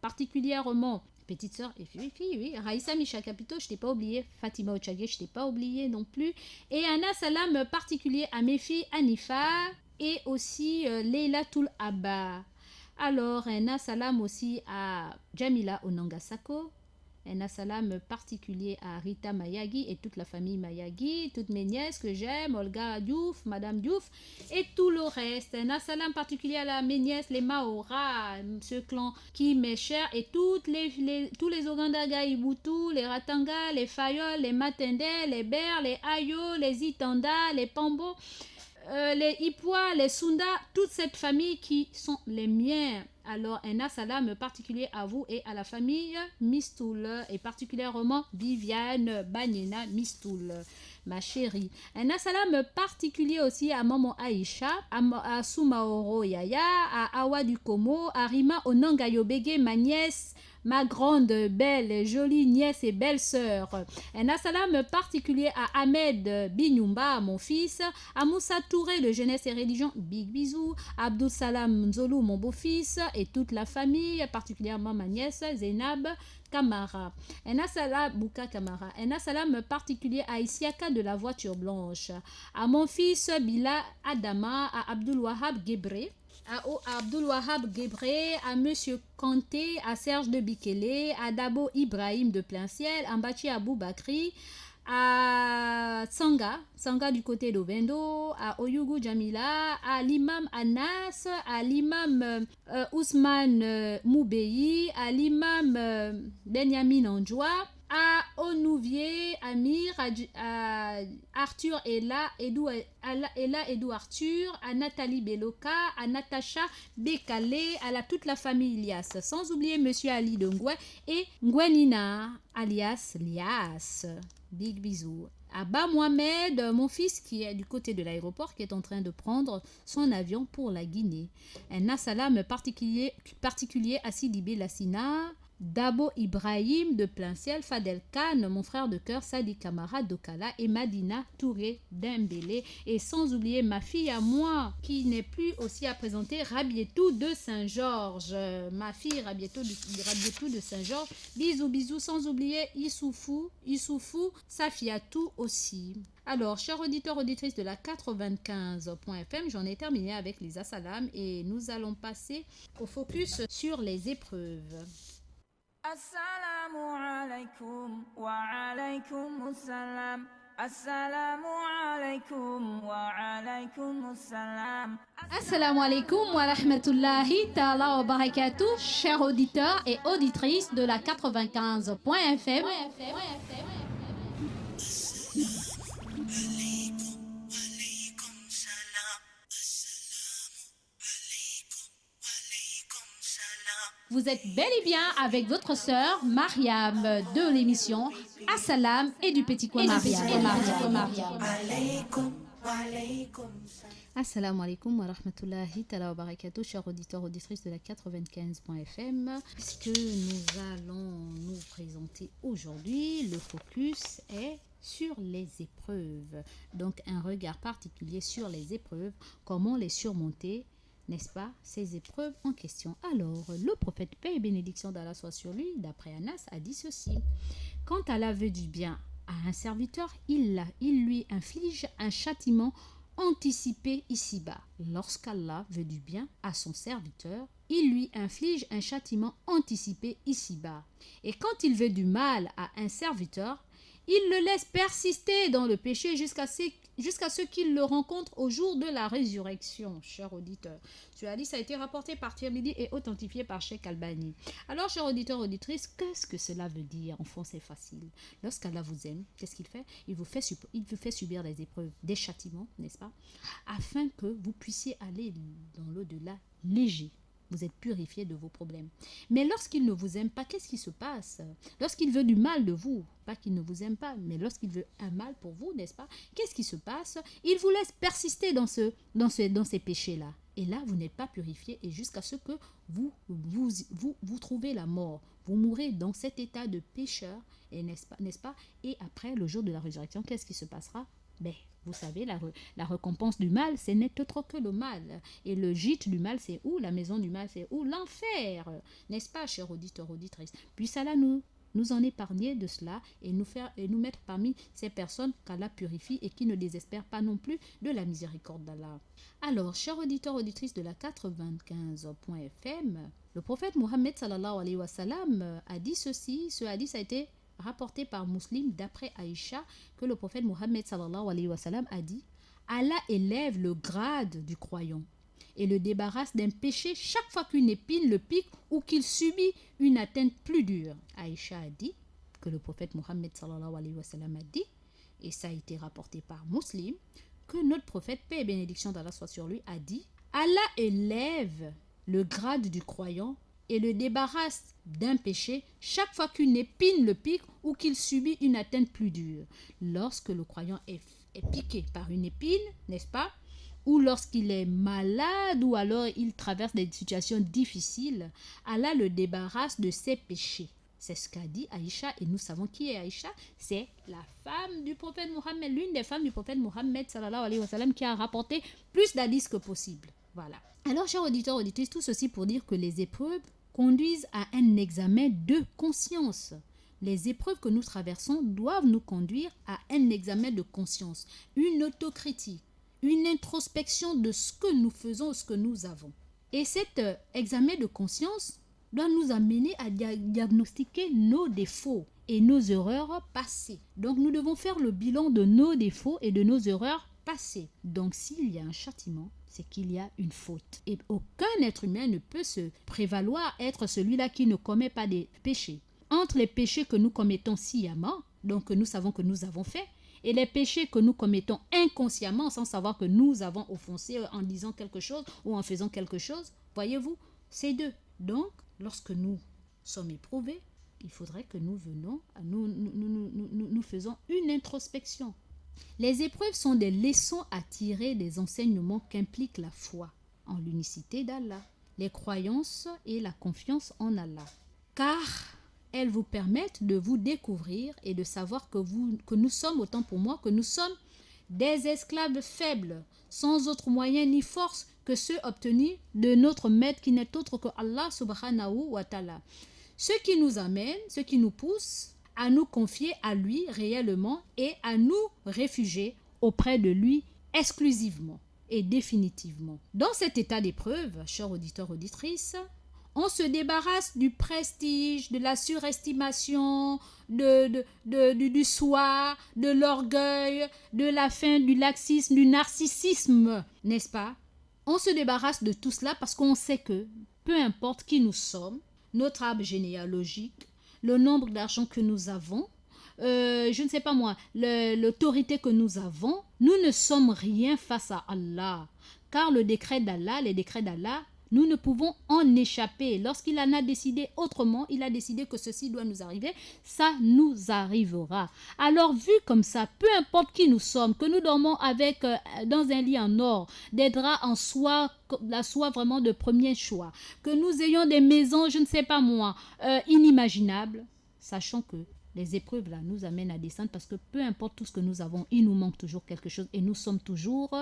particulièrement petite sœur et fille, oui, Raïssa Micha Capito, je t'ai pas oublié, Fatima Ochage, je t'ai pas oublié non plus, et un salam particulier à mes filles Anifa et aussi Leila Toul Abba. Alors, un salam aussi à Jamila Onangasako, un salam particulier à Rita Mayagi et toute la famille Mayagi, toutes mes nièces que j'aime, Olga Diouf, Madame Diouf et tout le reste. Un salam particulier à mes nièces, les Maora, ce clan qui m'est cher, et tous les Ogandaga Ibutu, les Ratanga, les Fayol, les Matende, les Ber, les Ayo, les Itanda, les Pambo, les Ipwa, les Sunda, toute cette famille qui sont les miens. Alors, un salam particulier à vous et à la famille Mistoul, et particulièrement Viviane Banyena Mistoul, ma chérie. Un salam particulier aussi à maman Aïcha, à Soumaoro Yaya, à Awa du Komo, à Rima Onangayobege, ma nièce, ma grande, belle, jolie nièce et belle-sœur. Un salam particulier à Ahmed Binyumba, mon fils, à Moussa Touré de Jeunesse et Religion, big bisous, à Abdul Salam Nzolou, mon beau-fils, et toute la famille, particulièrement ma nièce Zainab Kamara. Un salam Bouka Kamara. Un salam particulier à Isiaka de la voiture blanche, à mon fils Bila Adama, à Abdul Wahab Gebre, à Abdul Wahab Gebre, à Monsieur Kanté, à Serge de Bikele, à Dabo Ibrahim de Plein Ciel, à Mbachi Abou Bakri, à Sanga du côté d'Ovendo, à Oyugu Jamila, à l'imam Anas, à l'imam Ousmane Moubei, à l'imam Benyamin Anjoua, à Onouvier, Amir, à Arthur Ella, Edou Arthur, à Nathalie Beloka, à Natacha Bekale, à toute la famille Lias, sans oublier Monsieur Ali de Ngwe et Ngwenina, alias Lias. Big bisous. Abba Mohamed, mon fils qui est du côté de l'aéroport, qui est en train de prendre son avion pour la Guinée. Un salam particulier à Sidibé Lassina, Dabo Ibrahim de Plein Ciel, Fadel Khan, mon frère de cœur, Sadi Kamara Dokala et Madina Touré Dembélé. Et sans oublier ma fille à moi, qui n'est plus aussi à présenter, Rabietou de Saint-Georges. Ma fille Rabietou de Saint-Georges. Bisous, bisous, sans oublier Issoufou, Safiatou aussi. Alors, chers auditeurs, auditrices de la 95.fm, j'en ai terminé avec les assalam et nous allons passer au focus sur les épreuves. Assalamu alaikum wa alaikum assalam. Assalamu alaikum wa alaikum assalam. Assalamu alaikum wa rahmatullahi ta'ala wa barakatuh, chers auditeurs et auditrices de la 95.fm. Vous êtes bel et bien avec votre sœur Mariam de l'émission Assalam et du petit coin Mariam. Assalamu alaikum wa rahmatullahi ta'ala wa barakatuh, chers auditeurs, auditrices de la 95.fm. Puisque nous allons nous présenter aujourd'hui, le focus est sur les épreuves. Donc un regard particulier sur les épreuves, comment les surmonter, n'est-ce pas, ces épreuves en question. Alors, le prophète, paix et bénédiction d'Allah soit sur lui, d'après Anas, a dit ceci. Quand Allah veut du bien à un serviteur, il lui inflige un châtiment anticipé ici-bas. Lorsqu'Allah veut du bien à son serviteur, il lui inflige un châtiment anticipé ici-bas. Et quand il veut du mal à un serviteur, il le laisse persister dans le péché jusqu'à ce qu'il le rencontre au jour de la résurrection, cher auditeur. Ce hadith a été rapporté par Tirmidhi et authentifié par Cheikh Albani. Alors, chers auditeurs, auditrices, qu'est-ce que cela veut dire? En fond, c'est facile. Lorsqu'Allah vous aime, qu'est-ce qu'il fait? Il vous fait subir des épreuves, des châtiments, n'est-ce pas? Afin que vous puissiez aller dans l'au-delà léger. Vous êtes purifié de vos problèmes. Mais lorsqu'il ne vous aime pas, qu'est-ce qui se passe? Lorsqu'il veut du mal de vous, pas qu'il ne vous aime pas, mais lorsqu'il veut un mal pour vous, n'est-ce pas? Qu'est-ce qui se passe? Il vous laisse persister dans ces péchés-là. Et là, vous n'êtes pas purifié et jusqu'à ce que vous trouvez la mort. Vous mourrez dans cet état de pécheur, et n'est-ce pas? Et après, le jour de la résurrection, qu'est-ce qui se passera? Ben, vous savez, la récompense du mal, ce n'est autre que le mal. Et le gîte du mal, c'est où? La maison du mal, c'est où? L'enfer. N'est-ce pas, chers auditeurs, auditrices? Puisse Allah nous en épargner de cela et nous mettre parmi ces personnes qu'Allah purifie et qui ne désespèrent pas non plus de la miséricorde d'Allah. Alors, chers auditeurs, auditrices de la 95.fm, le prophète Mohammed sallallahu alayhi wa sallam a dit ceci. Ce hadith a été rapporté par Muslim d'après Aïcha que le prophète Mohammed sallallahu alayhi wa sallam a dit: Allah élève le grade du croyant et le débarrasse d'un péché chaque fois qu'une épine le pique ou qu'il subit une atteinte plus dure. Aïcha a dit que le prophète Mohammed sallallahu alayhi wa sallam a dit, et ça a été rapporté par Muslim, que notre prophète, paix et bénédiction d'Allah soit sur lui, a dit: Allah élève le grade du croyant et le débarrasse d'un péché chaque fois qu'une épine le pique ou qu'il subit une atteinte plus dure. Lorsque le croyant est piqué par une épine, n'est-ce pas, ou lorsqu'il est malade ou alors il traverse des situations difficiles, Allah le débarrasse de ses péchés. C'est ce qu'a dit Aïcha et nous savons qui est Aïcha. C'est la femme du prophète Mohammed, l'une des femmes du prophète Mohammed sallallahu alayhi wa sallam qui a rapporté plus d'hadiths que possible. Voilà. Alors, chers auditeurs, auditrices, tout ceci pour dire que les épreuves conduisent à un examen de conscience. Les épreuves que nous traversons doivent nous conduire à un examen de conscience, une autocritique, une introspection de ce que nous faisons, ce que nous avons. Et cet examen de conscience doit nous amener à diagnostiquer nos défauts et nos erreurs passées. Donc nous devons faire le bilan de nos défauts et de nos erreurs passées. Donc s'il y a un châtiment, c'est qu'il y a une faute. Et aucun être humain ne peut se prévaloir être celui-là qui ne commet pas des péchés. Entre les péchés que nous commettons sciemment, donc que nous savons que nous avons fait, et les péchés que nous commettons inconsciemment sans savoir que nous avons offensé en disant quelque chose ou en faisant quelque chose, voyez-vous, c'est deux. Donc, lorsque nous sommes éprouvés, il faudrait que nous faisons une introspection. Les épreuves sont des leçons à tirer des enseignements qu'implique la foi en l'unicité d'Allah, les croyances et la confiance en Allah. Car elles vous permettent de vous découvrir et de savoir que nous sommes, autant pour moi, que nous sommes des esclaves faibles, sans autre moyen ni force que ceux obtenus de notre maître qui n'est autre que Allah subhanahu wa ta'ala. Ce qui nous amène, ce qui nous pousse à nous confier à lui réellement et à nous réfugier auprès de lui exclusivement et définitivement. Dans cet état d'épreuve, chers auditeurs, auditrices, on se débarrasse du prestige, de la surestimation, du soi, de l'orgueil, de la faim, du laxisme, du narcissisme, n'est-ce pas? On se débarrasse de tout cela parce qu'on sait que, peu importe qui nous sommes, notre arbre généalogique, le nombre d'argent que nous avons, je ne sais pas moi, l'autorité que nous avons, nous ne sommes rien face à Allah. Car les décrets d'Allah, nous ne pouvons en échapper. Lorsqu'il en a décidé autrement, il a décidé que ceci doit nous arriver, ça nous arrivera. Alors, vu comme ça, peu importe qui nous sommes, que nous dormons dans un lit en or, des draps en soie, la soie vraiment de premier choix, que nous ayons des maisons, je ne sais pas moi, inimaginables, sachant que les épreuves là nous amènent à descendre parce que peu importe tout ce que nous avons, il nous manque toujours quelque chose et nous sommes toujours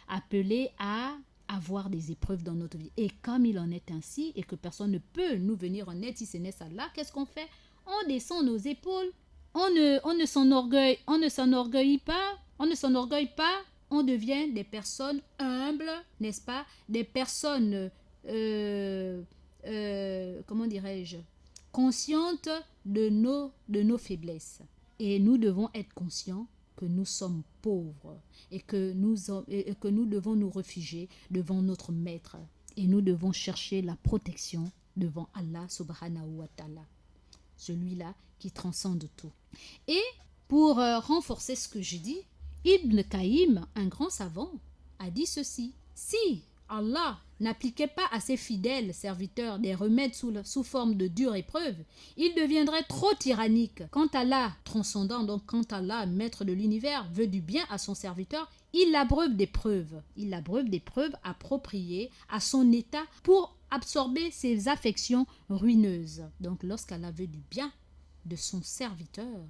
appelés à avoir des épreuves dans notre vie. Et comme il en est ainsi et que personne ne peut nous venir en aide si ce n'est Allah, qu'est-ce qu'on fait? On descend nos épaules, on ne s'enorgueillit pas, on devient des personnes humbles, n'est-ce pas? Des personnes, comment dirais-je, conscientes de nos faiblesses. Et nous devons être conscients que nous sommes pauvres et que nous devons nous réfugier devant notre maître et nous devons chercher la protection devant Allah subhanahu wa ta'ala, celui-là qui transcende tout. Et pour renforcer ce que je dis, Ibn Qayyim, un grand savant, a dit ceci: si Allah n'appliquait pas à ses fidèles serviteurs des remèdes sous forme de dures épreuves, il deviendrait trop tyrannique. Quand Allah, transcendant, donc quand Allah, maître de l'univers, veut du bien à son serviteur, il l'abreuve d'épreuves. Il l'abreuve d'épreuves appropriées à son état pour absorber ses affections ruineuses. Donc lorsqu'Allah veut du bien de son serviteur,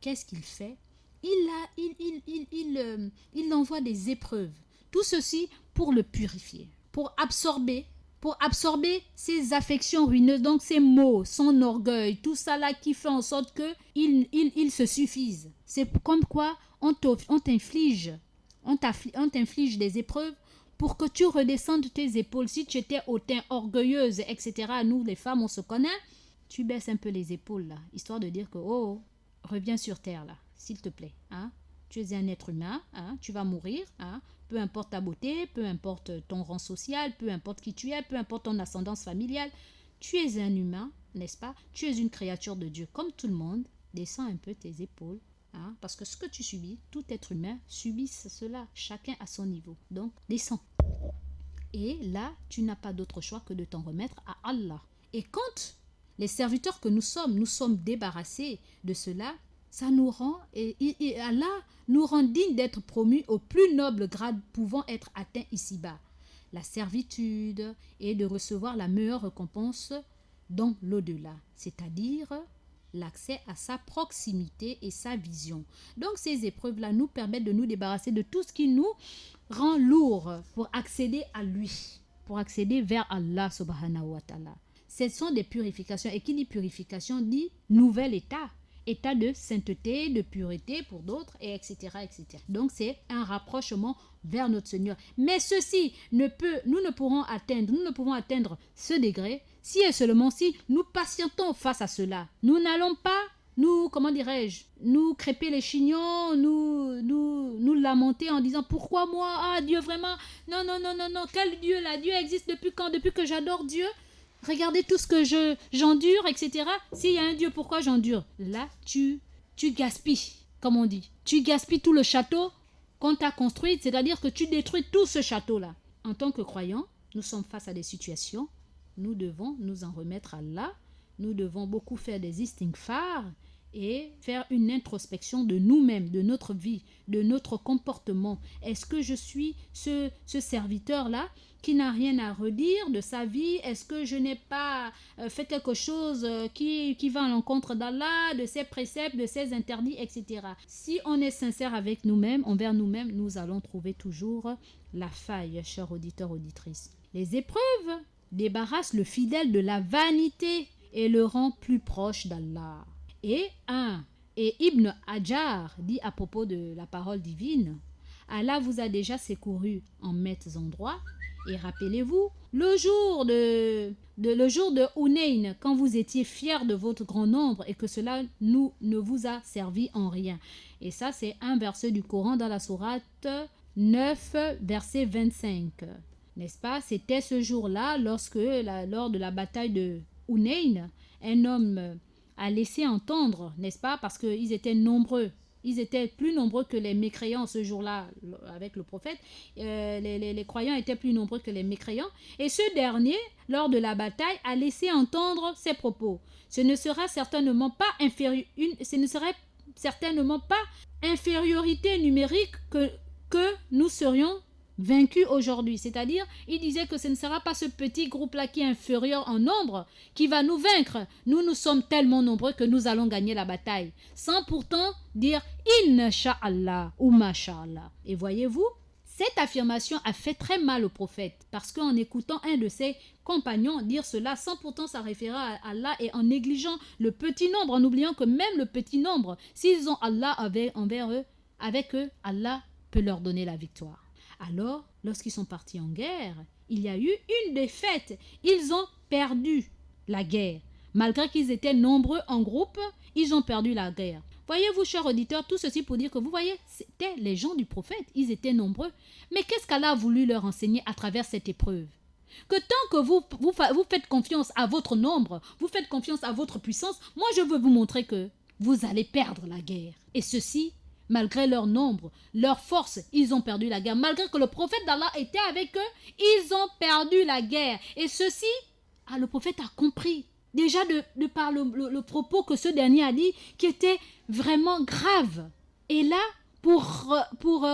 qu'est-ce qu'il fait? Il envoie des épreuves. Tout ceci pour le purifier, pour absorber ses affections ruineuses, donc ses maux, son orgueil, tout ça là qui fait en sorte que il se suffise. C'est comme quoi on t'inflige des épreuves pour que tu redescendes tes épaules. Si tu étais hautain, orgueilleuse, etc., nous les femmes on se connaît, tu baisses un peu les épaules là, histoire de dire que oh, reviens sur terre là, s'il te plaît, hein? Tu es un être humain, hein? Tu vas mourir, hein? Peu importe ta beauté, peu importe ton rang social, peu importe qui tu es, peu importe ton ascendance familiale, tu es un humain, n'est-ce pas? Tu es une créature de Dieu comme tout le monde. Descends un peu tes épaules, hein? Parce que ce que tu subis, tout être humain subit cela, chacun à son niveau. Donc descends. Et là, tu n'as pas d'autre choix que de t'en remettre à Allah. Et quand les serviteurs que nous sommes débarrassés de cela, ça nous rend, et Allah nous rend dignes d'être promus au plus noble grade pouvant être atteint ici-bas, la servitude, et de recevoir la meilleure récompense dans l'au-delà, c'est-à-dire l'accès à sa proximité et sa vision. Donc ces épreuves-là nous permettent de nous débarrasser de tout ce qui nous rend lourd pour accéder à lui, pour accéder vers Allah subhanahu wa ta'ala. Ce sont des purifications, et qui dit purification dit nouvel état de sainteté, de pureté pour d'autres, et etc., etc. Donc c'est un rapprochement vers notre Seigneur. Mais ceci nous ne pouvons atteindre ce degré si et seulement si nous patientons face à cela. Nous n'allons pas nous crêper les chignons, nous lamenter en disant pourquoi moi, ah Dieu vraiment, non, quel Dieu là, Dieu existe depuis quand, depuis que j'adore Dieu. Regardez tout ce que j'endure, etc. S'il y a un Dieu, pourquoi j'endure? Là, tu gaspilles, comme on dit. Tu gaspilles tout le château qu'on t'a construit, c'est-à-dire que tu détruis tout ce château-là. En tant que croyants, nous sommes face à des situations. Nous devons nous en remettre à Allah. Nous devons beaucoup faire des istighfars et faire une introspection de nous-mêmes, de notre vie, de notre comportement. Est-ce que je suis ce serviteur-là qui n'a rien à redire de sa vie? Est-ce que je n'ai pas fait quelque chose qui va à l'encontre d'Allah, de ses préceptes, de ses interdits, etc. Si on est sincère avec nous-mêmes, envers nous-mêmes, nous allons trouver toujours la faille, chers auditeurs, auditrices. Les épreuves débarrassent le fidèle de la vanité et le rend plus proche d'Allah. Et Ibn Hajar dit à propos de la parole divine, Allah vous a déjà secouru en maints endroits. Et rappelez-vous, le jour de Hunayn, quand vous étiez fiers de votre grand nombre et que cela ne vous a servi en rien. Et ça, c'est un verset du Coran dans la sourate 9, verset 25. N'est-ce pas? C'était ce jour-là, lors de la bataille de Hunayn, un homme a laissé entendre, n'est-ce pas? Parce qu'ils étaient nombreux. Ils étaient plus nombreux que les mécréants ce jour-là avec le prophète. Les croyants étaient plus nombreux que les mécréants. Et ce dernier, lors de la bataille, a laissé entendre ses propos. Ce ne sera certainement pas infériorité numérique que nous serions vaincus aujourd'hui. C'est-à-dire, il disait que ce ne sera pas ce petit groupe-là qui est inférieur en nombre qui va nous vaincre. Nous sommes tellement nombreux que nous allons gagner la bataille. Sans pourtant dire « Inch'Allah » ou « Masha'Allah ». Et voyez-vous, cette affirmation a fait très mal au prophète parce qu'en écoutant un de ses compagnons dire cela sans pourtant s'en référer à Allah et en négligeant le petit nombre, en oubliant que même le petit nombre, s'ils ont Allah avec eux, Allah peut leur donner la victoire. Alors, lorsqu'ils sont partis en guerre, il y a eu une défaite. Ils ont perdu la guerre. Malgré qu'ils étaient nombreux en groupe, ils ont perdu la guerre. Voyez-vous, chers auditeurs, tout ceci pour dire que vous voyez, c'était les gens du prophète. Ils étaient nombreux. Mais qu'est-ce qu'Allah a voulu leur enseigner à travers cette épreuve? Que tant que vous faites confiance à votre nombre, vous faites confiance à votre puissance, moi je veux vous montrer que vous allez perdre la guerre. Et ceci Malgré leur nombre, leur force, ils ont perdu la guerre. Malgré que le prophète d'Allah était avec eux, ils ont perdu la guerre. Et ceci, le prophète a compris. Déjà de par le propos que ce dernier a dit, qui était vraiment grave. Et là, pour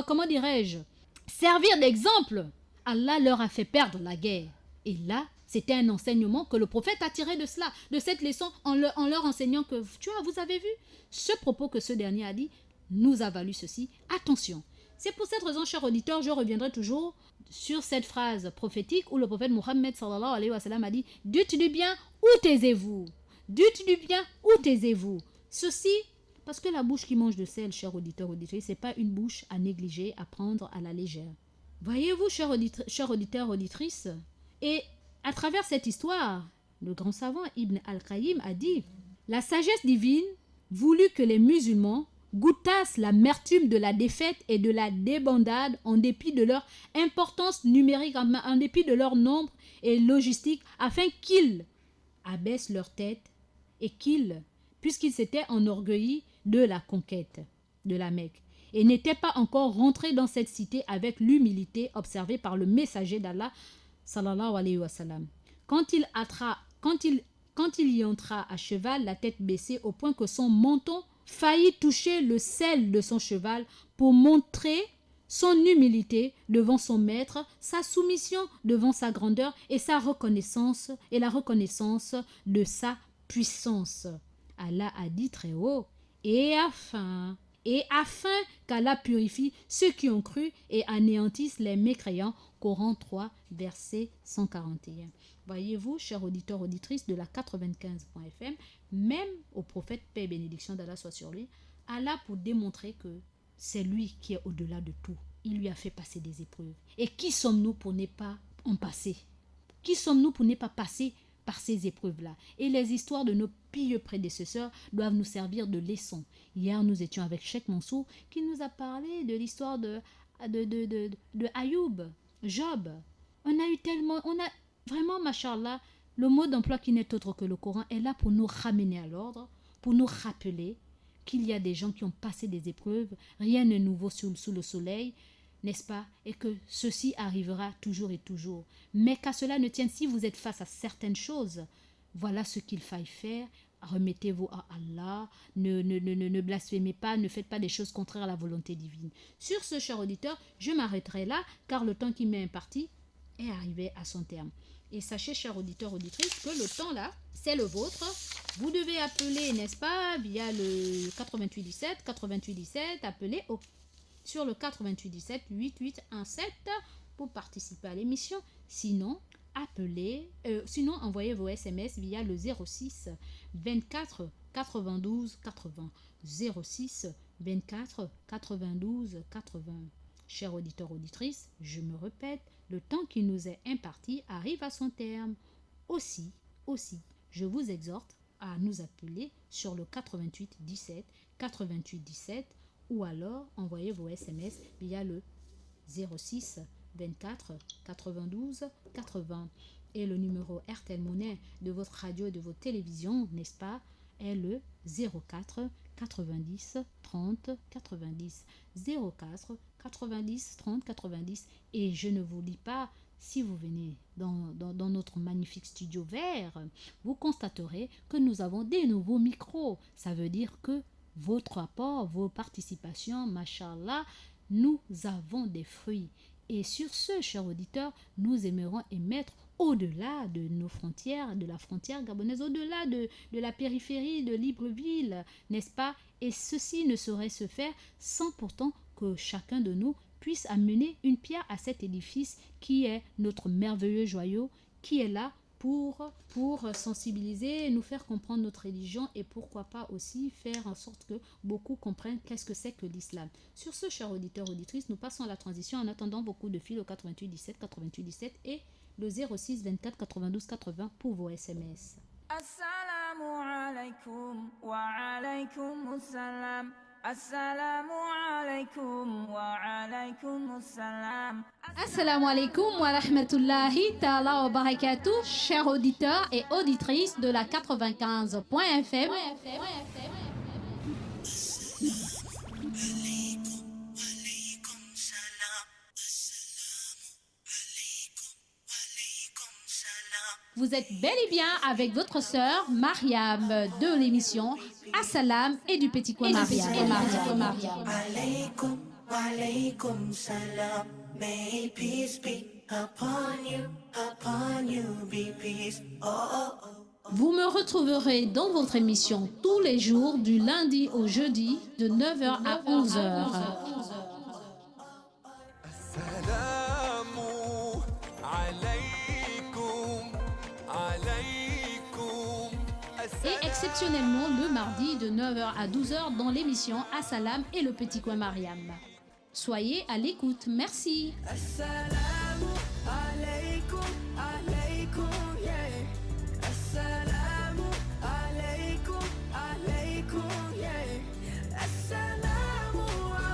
comment dirais-je, servir d'exemple, Allah leur a fait perdre la guerre. Et là, c'était un enseignement que le prophète a tiré de cela, de cette leçon, en leur enseignant que, tu vois, vous avez vu, ce propos que ce dernier a dit, nous a valu ceci. Attention. C'est pour cette raison, chers auditeurs, je reviendrai toujours sur cette phrase prophétique où le prophète Mohammed sallallahu alayhi wa sallam a dit « Dites du bien ou taisez-vous » Dites du bien ou taisez-vous. Ceci, parce que la bouche qui mange de sel, chers auditeurs, auditrices, ce n'est pas une bouche à négliger, à prendre à la légère. Voyez-vous, chers auditeurs, auditrices, et à travers cette histoire, le grand savant Ibn al-Qayyim a dit « La sagesse divine voulut que les musulmans goûtassent l'amertume de la défaite et de la débandade en dépit de leur importance numérique, en dépit de leur nombre et logistique, afin qu'ils abaissent leur tête et puisqu'ils s'étaient enorgueillis de la conquête de la Mecque et n'étaient pas encore rentrés dans cette cité avec l'humilité observée par le messager d'Allah, sallallahu alayhi wa sallam. Quand il y entra à cheval, la tête baissée, au point que son menton faillit toucher le selle de son cheval pour montrer son humilité devant son maître, sa soumission devant sa grandeur et la reconnaissance de sa puissance. Allah a dit très haut, et afin qu'Allah purifie ceux qui ont cru et anéantisse les mécréants. Coran 3, verset 141. Voyez-vous, chers auditeurs, auditrices de la 95.fm, même au prophète, paix et bénédiction d'Allah soit sur lui, Allah pour démontrer que c'est lui qui est au-delà de tout. Il lui a fait passer des épreuves. Et qui sommes-nous pour ne pas en passer? Qui sommes-nous pour ne pas passer par ces épreuves-là? Et les histoires de nos pieux prédécesseurs doivent nous servir de leçon. Hier, nous étions avec Cheikh Mansour qui nous a parlé de l'histoire de Ayoub, Job. On a vraiment, machallah, le mot d'emploi qui n'est autre que le Coran est là pour nous ramener à l'ordre, pour nous rappeler qu'il y a des gens qui ont passé des épreuves, rien n'est nouveau sous le soleil, n'est-ce pas? Et que ceci arrivera toujours et toujours. Mais qu'à cela ne tienne, si vous êtes face à certaines choses, voilà ce qu'il faille faire. Remettez-vous à Allah, ne blasphémez pas, ne faites pas des choses contraires à la volonté divine. Sur ce, cher auditeur, je m'arrêterai là, car le temps qui m'est imparti est arrivé à son terme. Et sachez, chers auditeurs, auditrices, que le temps là, c'est le vôtre. Vous devez appeler, n'est-ce pas, via le 8817, appelez sur le 8817 8817 pour participer à l'émission. Sinon, envoyez vos SMS via le 06 24 92 80. 06 24 92 80. Chers auditeurs, auditrices, je me répète, le temps qui nous est imparti arrive à son terme. Aussi, je vous exhorte à nous appeler sur le 88 17 ou alors envoyez vos SMS via le 06 24 92 80. Et le numéro RTL Monnaie de votre radio et de votre télévision, n'est-ce pas, est le 04 90 30 90. 04 90 30 90. Et je ne vous dis pas, si vous venez dans notre magnifique studio vert, vous constaterez que nous avons des nouveaux micros. Ça veut dire que votre apport, vos participations, machallah, nous avons des fruits. Et sur ce, chers auditeurs, nous aimerons émettre au-delà de nos frontières, de la frontière gabonaise, au-delà de la périphérie de Libreville, n'est-ce pas? Et ceci ne saurait se faire sans pourtant que chacun de nous puisse amener une pierre à cet édifice qui est notre merveilleux joyau, qui est là pour sensibiliser, nous faire comprendre notre religion et pourquoi pas aussi faire en sorte que beaucoup comprennent qu'est-ce que c'est que l'islam. Sur ce, chers auditeurs, auditrices, nous passons à la transition en attendant beaucoup de fils au 88 17 et le 06 24 92 80 pour vos SMS. Assalamu alaikum wa alaikum assalam. Assalamu alaikum wa alaikum assalam. Assalamu alaikum wa rahmatullahi ta'ala wa barakatuh, chers auditeurs et auditrices de la 95.fm. Vous êtes bel et bien avec votre sœur Mariam de l'émission Assalam et du petit coin Mariam. Alaikum, alaikum salam. May peace be upon you be peace. Oh, oh, oh. Vous me retrouverez dans votre émission tous les jours du lundi au jeudi de 9h à 11h. Et exceptionnellement le mardi de 9h à 12h dans l'émission Assalam et le petit coin Mariam. Soyez à l'écoute, merci. Assalamu alaikum, alaikum, yeah. Assalamu alaikum, alaikum, yeah. Assalamu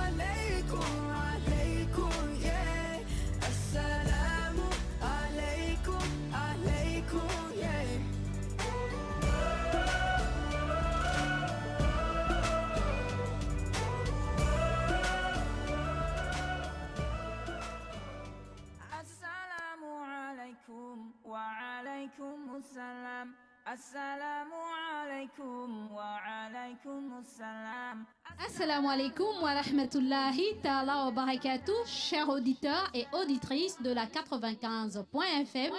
alaikum, alaikum, yeah. Assalamu alaikum, alaikum, yeah. Assalamu alaikum wa alaikum assalam. Assalamu alaikum wa alaikum assalam. Assalamu alaikum wa rahmatullahi ta'ala wa barakatuh, chers auditeurs et auditrices de la 95.fm.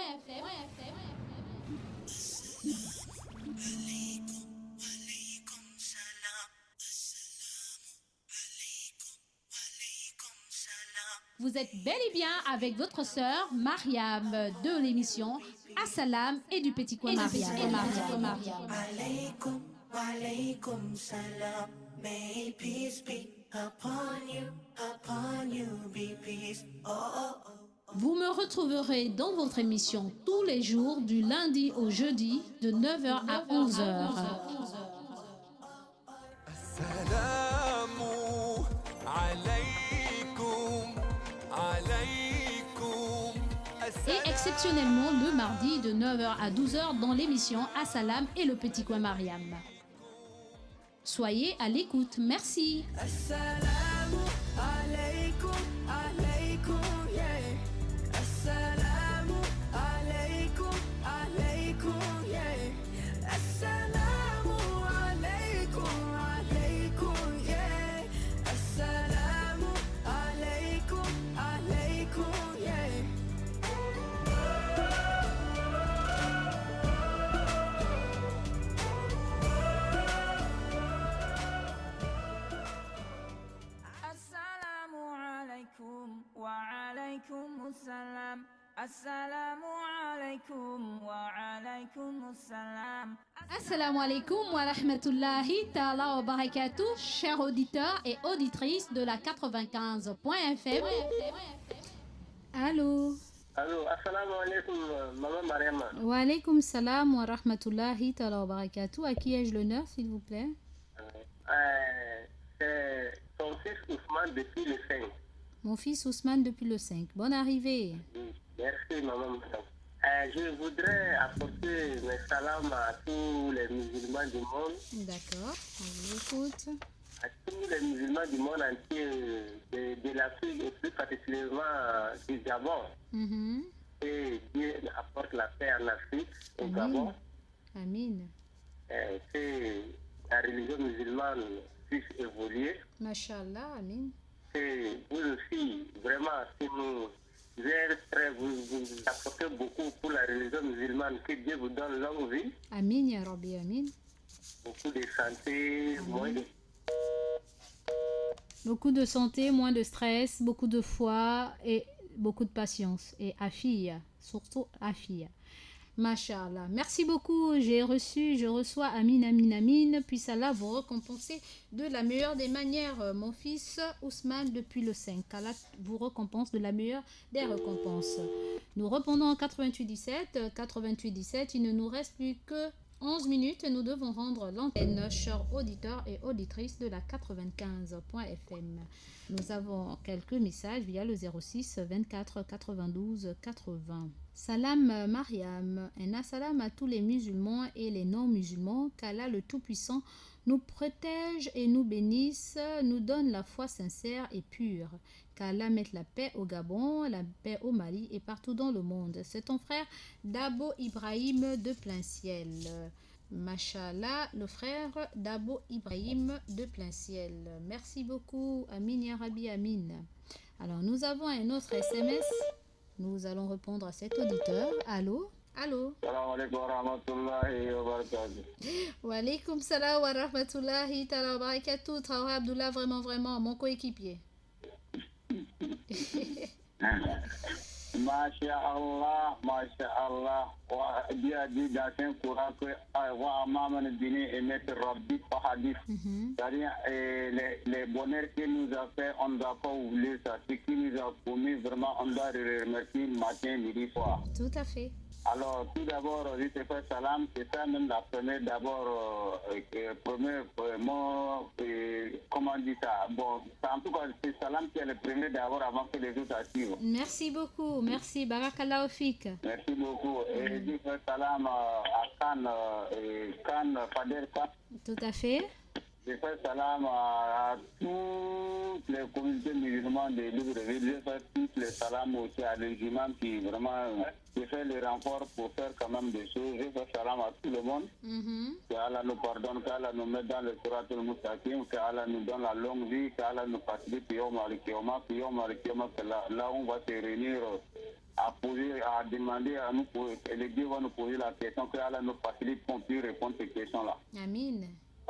Vous êtes bel et bien avec votre sœur Mariam de l'émission Assalam et du petit coin Mariam. Alaikum, alaikum salam. May peace be upon you be peace. Oh, oh, oh. Vous me retrouverez dans votre émission tous les jours du lundi au jeudi de 9h à 11h. Et exceptionnellement le mardi de 9h à 12h dans l'émission Assalam et le petit coin Mariam. Soyez à l'écoute, merci. Assalamu alaikum, alaikum, yeah. Assalamu alaikum, alaikum, yeah. Assalamu alaikum, alaikum, yeah. Assalamu alaikum, alaikum, yeah. Assalamu alaikum wa alaikum assalam. Assalamu alaikum wa alaikum assalam. Assalamu alaikum wa rahmatullahi ta'ala wa barakatuh, chers auditeurs et auditrices de la 95.fm. Allô. Allô, assalamu alaikum, maman Mariam. Wa alaikum salam wa rahmatullahi ta'ala wa barakatuh. À qui ai-je l'honneur, s'il vous plaît? C'est son fils Ousmane depuis le 5. Mon fils Ousmane depuis le 5. Bonne arrivée. Oui, merci, maman Mariam. Je voudrais apporter mes salams à tous les musulmans du monde, D'accord, on vous écoute. à tous les musulmans du monde entier, de l'Afrique et plus particulièrement du Gabon. Mhm. Et Dieu apporte la paix en Afrique, au Amen. Gabon. Amin. Que la religion musulmane puisse évoluer. Mashallah, amin. Et vous aussi, vraiment, si vous êtes très, vous apportez beaucoup pour la religion musulmane, que Dieu vous donne longue vie, Amin, ya Rabbi, amin. beaucoup de santé, moins de... Beaucoup de santé, moins de stress, beaucoup de foi et beaucoup de patience. Et Afia, surtout Afia. Mashallah. Merci beaucoup. Je reçois Amin, Amin, Amin. Puisse Allah vous récompenser de la meilleure des manières. Mon fils Ousmane depuis le 5. Allah vous récompense de la meilleure des récompenses. Nous répondons en 88-17. 88-17. Il ne nous reste plus que 11 minutes. Nous devons rendre l'antenne, chers auditeurs et auditrices de la 95.fm. Nous avons quelques messages via le 06 24 92 80. Salam Mariam, un assalam à tous les musulmans et les non-musulmans, qu'Allah le Tout-Puissant nous protège et nous bénisse, nous donne la foi sincère et pure. Qu'Allah mette la paix au Gabon, la paix au Mali et partout dans le monde. C'est ton frère Dabo Ibrahim de Plein Ciel. Mashallah, le frère Dabo Ibrahim de Plein Ciel. Merci beaucoup, Amin Ya Rabbi Amin. Alors, nous avons un autre SMS. Nous allons répondre à cet auditeur. Allô? Allô? Salam alaikum wa rahmatullahi wa barakatuh. Wa alaikum salam wa rahmatullahi wa barakatuh. Traoré Abdullah, vraiment, mon coéquipier. Masha'Allah. Dieu a dit dans un courant que wa amaman dîner et mettre Rabbi par hadith. C'est-à-dire, les bonheurs qu'il nous a fait, on ne doit pas oublier ça. Ce qu'il nous a promis, vraiment, on doit le remercier matin, midi, soir. Tout à fait. Alors, tout d'abord, je te fais salam, c'est ça même la première, d'abord, premier mot, comment on dit ça? Bon, en tout cas, c'est salam qui est le premier d'abord avant que les autres assurent. Merci beaucoup, merci, Barakallahu Fik. Merci beaucoup. Et je fais salam à Khan, Fadel Khan. Tout à fait. Je fais salam à toutes les communautés musulmanes de Libreville. Je fais tous les salams aussi à l'imam qui vraiment fait les renforts pour faire quand même des choses. Je fais salam à tout le monde. Que Allah nous pardonne, qu'Allah nous mette dans le surat al-Mustaqim, qu'Allah nous donne la longue vie, qu'Allah nous facilite Yom al-Qiyamah, que là on va se réunir à demander à nous, et les dieux vont nous poser la question, qu'Allah nous facilite pour puisse répondre à ces questions-là. Amin.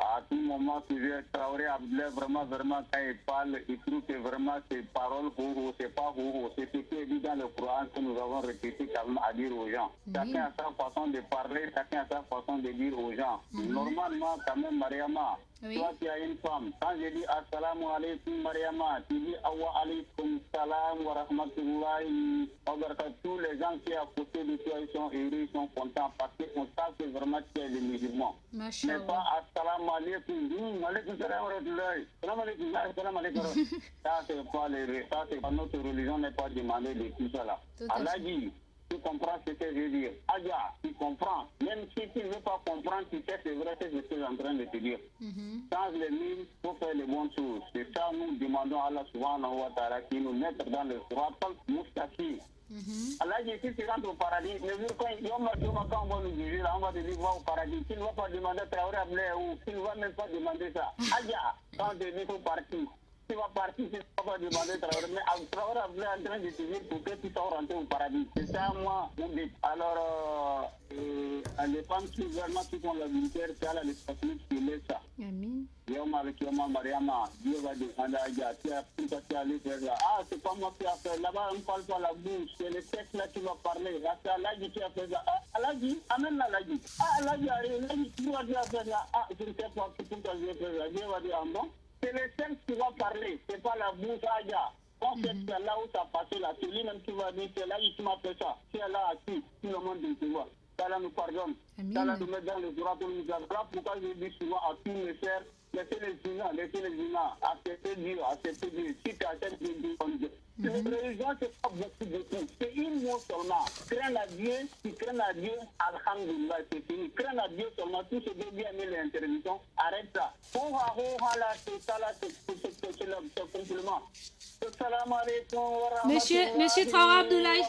À tout moment, Traoré Abdel, vraiment, quand il parle, il trouve que vraiment ces paroles, c'est pas c'est ce qui est dit dans le Coran que nous avons répété à dire aux gens. Chacun a sa façon de parler, chacun a sa façon de dire aux gens. Normalement, quand même, Mariama, toi qui as une femme, quand je dis Assalamu alaikum Mariama, tu dis Awa alaikum salam wa rahmatullahi wa barakatuh. Tous les gens qui sont à côté de toi, ils sont heureux, ils sont contents parce qu'on sait que vraiment tu es le musulman. Mais pas Assalamu alaikum, alaikum salam wa rahmatullahi, salam alaikum. Ça, c'est pas notre religion n'est pas demandée de tout ça là. Allah dit, tu comprends ce que je veux dire. Aja, tu comprends. Même si tu ne veux pas comprendre, tu sais, c'est vrai, c'est ce que je suis en train de te dire. Change les mille pour faire les bonnes choses. C'est ça, nous demandons à Allah subhanahu wa ta'ala qui nous mette dans le surat al-Mustaqim. Allah dit, si tu rentres au paradis, mais vu quand on va nous juger, là, on va te dire, va au paradis. Tu ne vas pas demander Traoré Abdel ou tu ne vas même pas demander ça. Aja, quand tu dis, il faut partir. Tu vas partir, tu ne vas pas demander Traoré, mais Traoré Abdel est en train de te dire pour que tu sois rentré au paradis. C'est ça, moi, mon but. Alors, les femmes qui vraiment qui font la militaire, c'est à la responsabilité qui laisse ça. Amin. Mariama, Dieu va demander à Aja, pourquoi tu es allé faire là? Ah, c'est pas moi qui a fait. Là-bas, on ne parle pas la bouche. C'est le texte là qui va parler. Là, c'est Allah qui a fait ça. Ah, Allah dit, amène Allah dit. Ah, Allah dit, pourquoi tu as fait ça? Ah, je ne sais pas pourquoi je vais faire ça. Dieu va dire, ah bon? C'est le texte qui va parler, c'est pas la bouche Aja. Quand c'est là où ça passe là, c'est lui-même qui va dire, c'est là qui m'a fait ça. C'est là assis, tout le monde dit, tu vois. Allah nous pardonne. Allah nous met dans le droit de nous dire. Voilà pourquoi je dis souvent à tous mes frères, laissez les humains, acceptez Dieu. Si tu acceptes Dieu, la religion, c'est pas beaucoup. C'est une mot seulement. Crains à Dieu, tu crains à Dieu, alhamdulillah, c'est fini. Crains à Dieu seulement, tout ce qui bien mis l'interdiction, arrête ça. Là, c'est ça, là, c'est le complément. Monsieur Traoré Abdoulaye.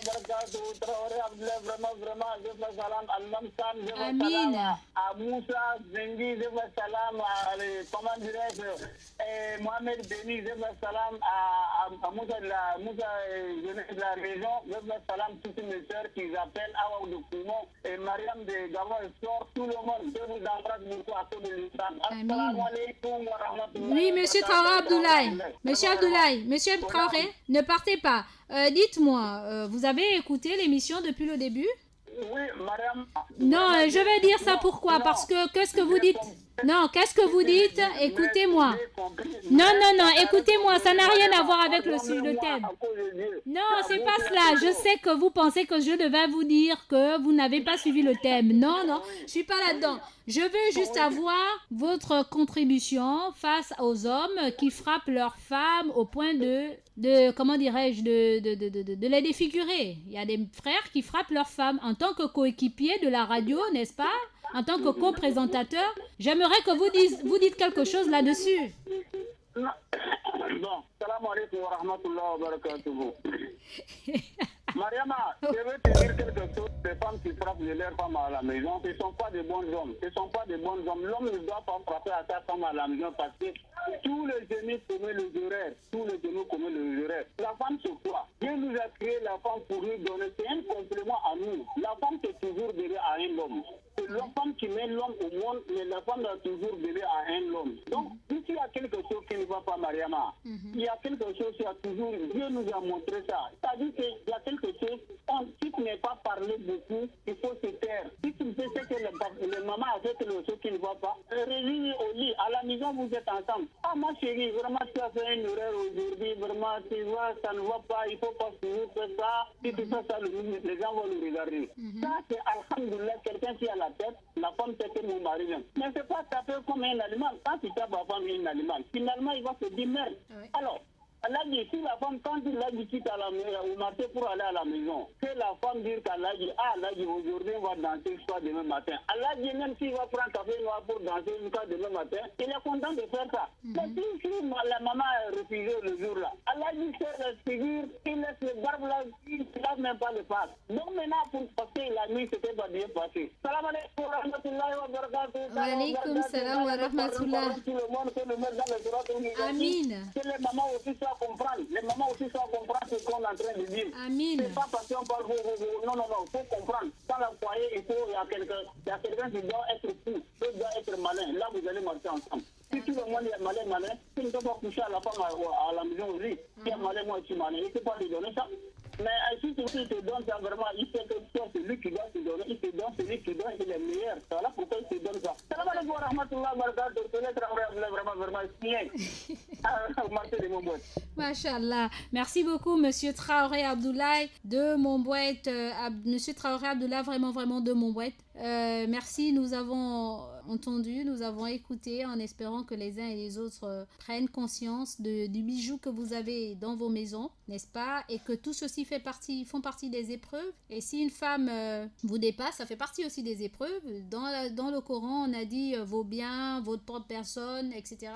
Amin. À Moussa Zengi, je veux salam comment dirais-je, Mohamed Beni, je veux salam à Moussa de la région, je veux salam toutes mes sœurs qui appellent Awa de Koumon et Mariam de Gabon sort tout le monde. Je vous embrasse beaucoup à tous les instants. Assalamu alaikum wa rahmatullahi. Oui, monsieur Traoré Abdoulaye. Monsieur Traoré, ne partez pas. Dites-moi, vous avez écouté l'émission depuis le début? Oui, Mariam. Non, je vais dire ça pourquoi? Parce que qu'est-ce que vous dites? Non, qu'est-ce que vous dites? Écoutez-moi. Non, écoutez-moi, ça n'a rien à voir avec le thème. Non, c'est pas cela. Je sais que vous pensez que je devais vous dire que vous n'avez pas suivi le thème. Non, je suis pas là-dedans. Je veux juste avoir votre contribution face aux hommes qui frappent leurs femmes au point de comment dirais-je, de les défigurer. Il y a des frères qui frappent leurs femmes en tant que coéquipier de la radio, n'est-ce pas? en tant que co-présentateur, j'aimerais que vous dites quelque chose là-dessus. Bon, salam alaikum wa rahmatullahi wa barakatuhu. Mariama, je veux te dire quelque chose. Les femmes qui frappent de leurs femmes à la maison, ce ne sont pas des bons hommes. Ce ne sont pas des bons hommes. L'homme ne doit pas frapper à sa femme à la maison parce que tous les génies commettent les erreurs. Tous les génies commettent les erreurs. La femme, c'est quoi? Dieu nous a créé la femme pour nous donner. C'est un complément à nous. La femme, c'est toujours donné à un homme. C'est la femme qui met l'homme au monde, mais la femme a toujours donné à un homme. Donc, s'il y a quelque chose qui ne va pas, Mariama, il y a quelque chose, il y a toujours, Dieu nous a montré ça. C'est-à-dire qu'il y a quelque chose, si tu n'es pas parlé beaucoup, il faut se taire. Si tu sais ce que le maman a fait quelque chose qui ne va pas, réunis au lit, à la maison, vous êtes ensemble. Ah, ma chérie, vraiment, tu as fait une erreur aujourd'hui, vraiment, tu vois, ça ne va pas, il ne faut pas toujours faire ça. Si tu fais ça, les gens vont nous regarder. Ça, c'est alhamdoulilah, quelqu'un qui a la tête, la femme sait que mon mari vient. Mais c'est pas taper comme un animal. Quand tu tapes la femme un animal, finalement, il va se dire merde. Oui. Alors, elle a dit, si la femme, quand il a dit quitte au marché pour aller à la maison, que la femme dit qu'elle a dit, aujourd'hui on va danser jusqu'à demain matin. Elle a dit, même s'il va prendre café noir pour danser jusqu'à demain matin, il est content de faire ça. Mais si la maman a refusé le jour-là, elle a dit, c'est la figure, il laisse le barbe là, il ne lave même pas le face. Donc maintenant, parce que la nuit, c'était pas bien passé. Salam alaikum wa rahmatullahi wa barakatuh. Wa alaikum salam wa rahmatullahi. Amin. Que les mamans aussi comprendre. Les mamans aussi doivent comprendre ce qu'on est en train de dire. Amin. C'est pas parce qu'on parle non, il faut comprendre. Dans le foyer, il y a quelqu'un qui doit être fou, qui doit être malin. Là, vous allez marcher ensemble. Si tout le monde est malin, tu ne peux pas coucher à la femme à la maison aussi. Si est malin, moi, je suis malin. Il ne peut pas lui donner ça. Mais si tu te donnes ça, vraiment, il fait que c'est lui qui doit te donner. Il te donne celui qui donne, il est meilleur. Voilà pourquoi il te donne ça. Salam alaikum wa rahmatullahi wa barakatuh. Vraiment bien. Machallah. Merci beaucoup, Monsieur Traoré Abdoulaye de Montbouette. Monsieur Traoré Abdoulaye, vraiment de Montbouette. Merci, nous avons entendu, nous avons écouté en espérant que les uns et les autres prennent conscience du bijou que vous avez dans vos maisons, n'est-ce pas? Et que tout ceci font partie des épreuves. Et si une femme vous dépasse, ça fait partie aussi des épreuves. Dans le Coran, on a dit vos biens, votre propre personne, etc.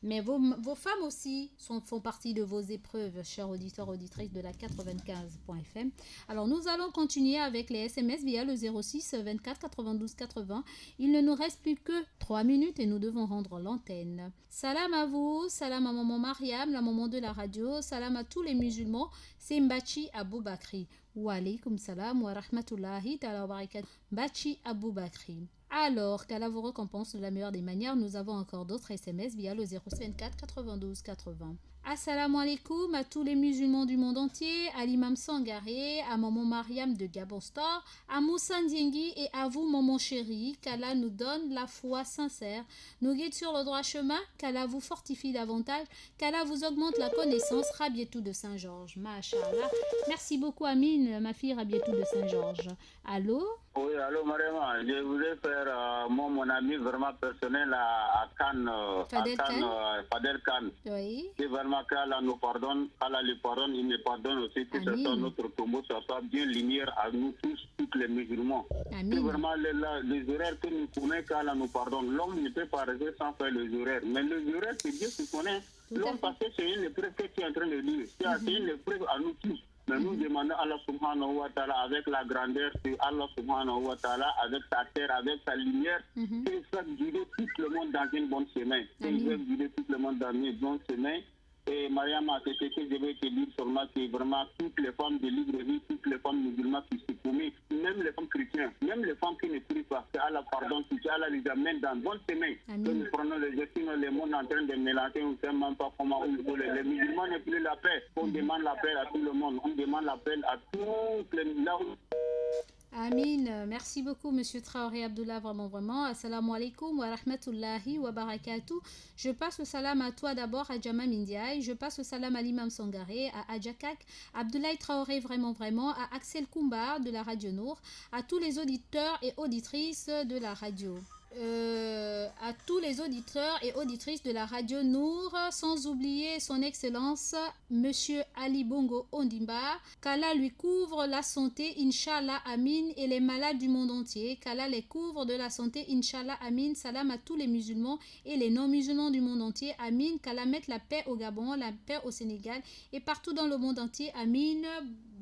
Mais vos femmes aussi font partie de vos épreuves, chers auditeurs, auditrices de la 95.fm. Alors, nous allons continuer avec les SMS via le 06 24 92 80. Il ne nous reste plus que 3 minutes et nous devons rendre l'antenne. Salam à vous, salam à maman Mariam, la maman de la radio, salam à tous les musulmans. C'est Mbachi Aboubakri. Wa alaykum salam wa rahmatullahi ta'ala wa barakatuh. Mbachi Aboubakri. Alors, qu'Allah vous récompense de la meilleure des manières, nous avons encore d'autres SMS via le 024 92 80. Assalamu alaikum à tous les musulmans du monde entier, à l'imam Sangaré, à maman Mariam de Gabon Store, à Moussa Ndiengi et à vous, maman chérie, qu'Allah nous donne la foi sincère, nous guide sur le droit chemin, qu'Allah vous fortifie davantage, qu'Allah vous augmente la connaissance. Rabietou de Saint-Georges. Masha'Allah. Merci beaucoup, Amine, ma fille Rabietou de Saint-Georges. Allô? Oui, allô, Mariama. Je voulais faire mon ami vraiment personnel à Cannes, Fadel Khan. Oui. C'est vraiment qu'Allah nous pardonne, Allah lui pardonne, il me pardonne aussi, que ce soit notre tombeau, ça soit bien lumière à nous tous les musulmans. C'est vraiment les erreurs que nous connaissons, qu'Allah nous pardonne. L'homme ne peut pas rester sans faire les erreurs. Mais les erreurs, c'est Dieu qui connaît. L'homme, parce que c'est une épreuve que tu es en train de dire. C'est une épreuve à nous tous. Mais nous demandons à Allah subhanahu wa ta'ala avec la grandeur de Allah subhanahu wa ta'ala, avec sa terre, avec sa lumière, qu'il fasse guider tout le monde dans une bonne chemin. Qu'il fasse guider tout le monde dans une bonne chemin. Et Mariam, c'est ce que je vais te dire seulement, que vraiment toutes les femmes de librairie, toutes les femmes musulmanes qui se commettent, même les femmes chrétiennes, même les femmes qui ne prient pas, que Allah pardonne, que Allah les amène dans bonne chemin. Que nous prenons les gestions, les mondes en train de mélanger, on ne sait même pas comment les musulmans n'ont plus la paix. On demande la paix à tout le monde, on demande la paix à tous les musulmans. Amin. Merci beaucoup, Monsieur Traoré Abdullah, vraiment. Assalamu alaikum wa rahmatullahi wa barakatuh. Je passe le salam à toi d'abord, à Jama Mindiaï. Je passe le salam à l'imam Sangaré, à Adjakak, Abdoulaye Traoré, vraiment, à Axel Koumba de la Radio Nour, à tous les auditeurs et auditrices de la radio. à tous les auditeurs et auditrices de la radio Nour, sans oublier son excellence Monsieur Ali Bongo Ondimba, qu'Allah lui couvre la santé, Inch'Allah, Amin, et les malades du monde entier, qu'Allah les couvre de la santé, Inch'Allah, Amin, salam à tous les musulmans et les non-musulmans du monde entier, Amin, qu'Allah mette la paix au Gabon, la paix au Sénégal et partout dans le monde entier, Amin.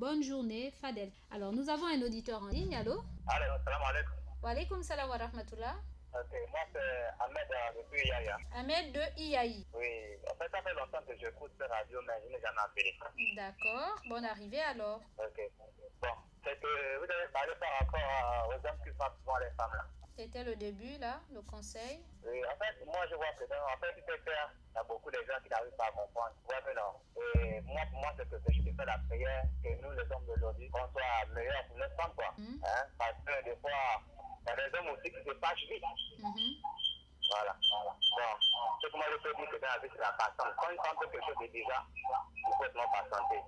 Bonne journée, Fadel. Alors, nous avons un auditeur en ligne, allô? Allô, salam alaikum. Wa alaikum salam wa rahmatullah. Ok, moi c'est Ahmed depuis Yaya. Ahmed de IAI. Oui, en fait, ça fait longtemps que j'écoute cette radio, mais je n'ai jamais appelé. D'accord, bonne arrivée alors. Ok, bon, c'est que vous avez parlé par rapport aux hommes qui font souvent les femmes là. C'était le début là, le conseil. Oui, en fait, moi je vois que en fait, il y a beaucoup de gens qui n'arrivent pas à comprendre. Ouais, mais non. Et moi, pour moi, c'est que je fais la prière que nous, les hommes d'aujourd'hui, qu'on soit meilleurs pour les femmes, quoi. Hein? Parce que des fois, il y a des hommes aussi qui se fâchent vite. Voilà. Bon, ce que moi je peux dire que dans la vie, c'est la patience. Quand une femme fait quelque chose de déjà, il faut vraiment patienter.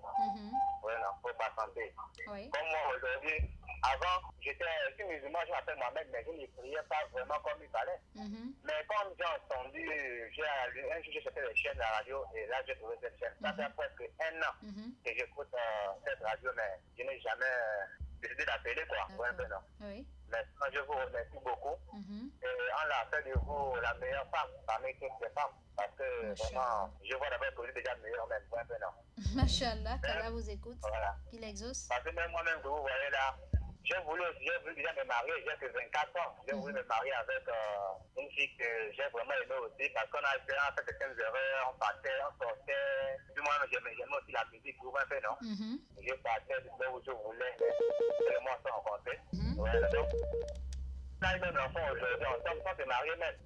Oui, non, il faut patienter. Oui. Comme moi aujourd'hui, avant, je suis musulman, je m'appelle Mohamed, mais je ne priais pas vraiment comme il fallait. Mais comme j'ai entendu, un jour j'ai cherché les chaînes de la radio et là j'ai trouvé cette chaîne. Ça fait presque un an que j'écoute cette radio, mais je n'ai jamais décidé d'appeler quoi. Ouais, un peu non. Oui. Mais je vous remercie beaucoup. Et on l'a fait de vous la meilleure femme parmi toutes les femmes. Parce que vraiment, je vois d'abord que vous êtes déjà meilleure même. Ouais, un peu non. Machallah, qu'Allah vous écoute. Voilà. Qu'il exauce. Parce que même moi-même que vous voyez là, j'ai voulu déjà me marier, j'ai que 24 ans. J'ai voulu me marier avec une fille que j'ai vraiment aimée aussi. Parce qu'on a fait certaines erreurs, on partait, on sortait. Puis moi, j'aimais aussi la musique, vous voyez un peu non. Je partais de là où je voulais, et moi, on s'est rencontrés. Ouais, donc, là, il y a un enfant aujourd'hui, ensemble, on s'est mariés même.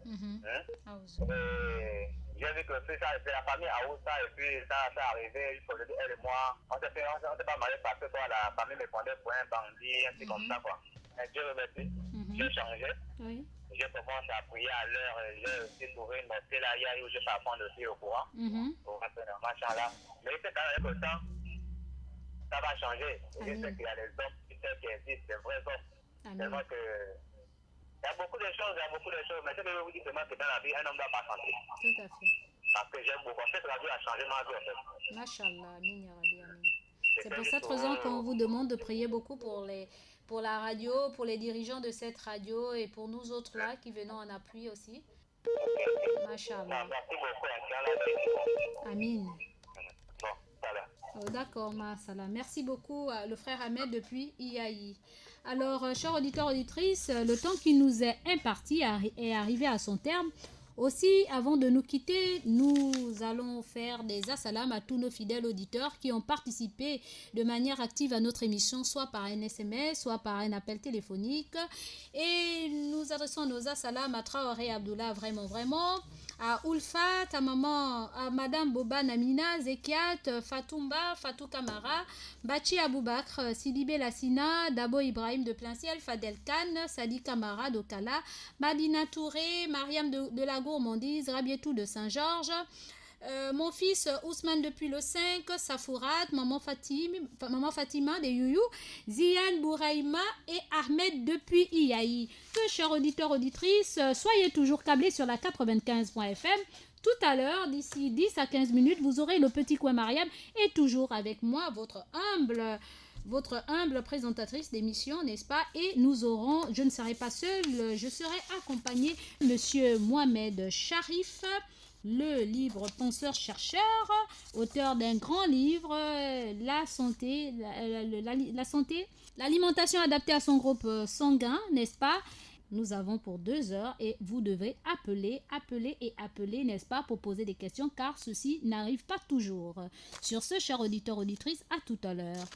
Et j'ai vu que c'est la famille Aoussa, et puis ça s'est arrivé, elle et moi, on s'est pas mariés parce que toi, la famille me prenait pour un bandit, un truc comme ça, quoi. Et Dieu remercie, j'ai changé. Oui. J'ai commencé à prier à l'heure, j'ai aussi trouvé une mosquée là, hier, où je peux apprendre aussi au courant. Machallah. Mais c'est quand même que ça va changer. Je sais qu'il y a des hommes qui existent, des vrais hommes. Tellement que il y a beaucoup de choses, mais je vais vous dire seulement que dans la vie, un homme doit pas changer. Tout à fait. Parce que j'aime beaucoup. Cette radio a changé ma vie en fait. Machallah, amin ya Rabbi, amin. C'est pour cette raison qu'on vous demande de prier beaucoup pour la radio, pour les dirigeants de cette radio et pour nous autres là qui venons en appui aussi. Machallah. Merci beaucoup. Amin. Bon, voilà. Oh, d'accord, Masala. Merci beaucoup, le frère Ahmed depuis IAI. Alors, chers auditeurs, auditrices, le temps qui nous est imparti est arrivé à son terme. Aussi, avant de nous quitter, nous allons faire des assalams à tous nos fidèles auditeurs qui ont participé de manière active à notre émission, soit par un SMS, soit par un appel téléphonique. Et nous adressons nos assalams à Traoré Abdullah, vraiment, à Ulfat, à maman, à Madame Boba Namina, Zekiat, Fatoumba, Fatou Kamara, Bachi Aboubakr, Sidibé Lassina, Dabo Ibrahim de Plein Ciel, Fadel Khan, Sadi Kamara d'Okala, Madina Touré, Mariam de la Gourmandise, Rabietou de Saint-Georges, mon fils Ousmane depuis le 5, Safourat, maman Fatima de Youyou, Ziane Bouraïma et Ahmed depuis IAI. Que chers auditeurs, auditrices, soyez toujours câblés sur la 95.fm. Tout à l'heure, d'ici 10 à 15 minutes, vous aurez le petit coin Mariam et toujours avec moi, votre humble présentatrice d'émission, n'est-ce pas? Et nous aurons, je ne serai pas seule, je serai accompagnée de Monsieur Mohamed Sharif, le livre penseur-chercheur, auteur d'un grand livre, la santé, l'alimentation adaptée à son groupe sanguin, n'est-ce pas? Nous avons pour 2 heures et vous devez appeler, n'est-ce pas, pour poser des questions car ceci n'arrive pas toujours. Sur ce, chers auditeurs, auditrices, à tout à l'heure.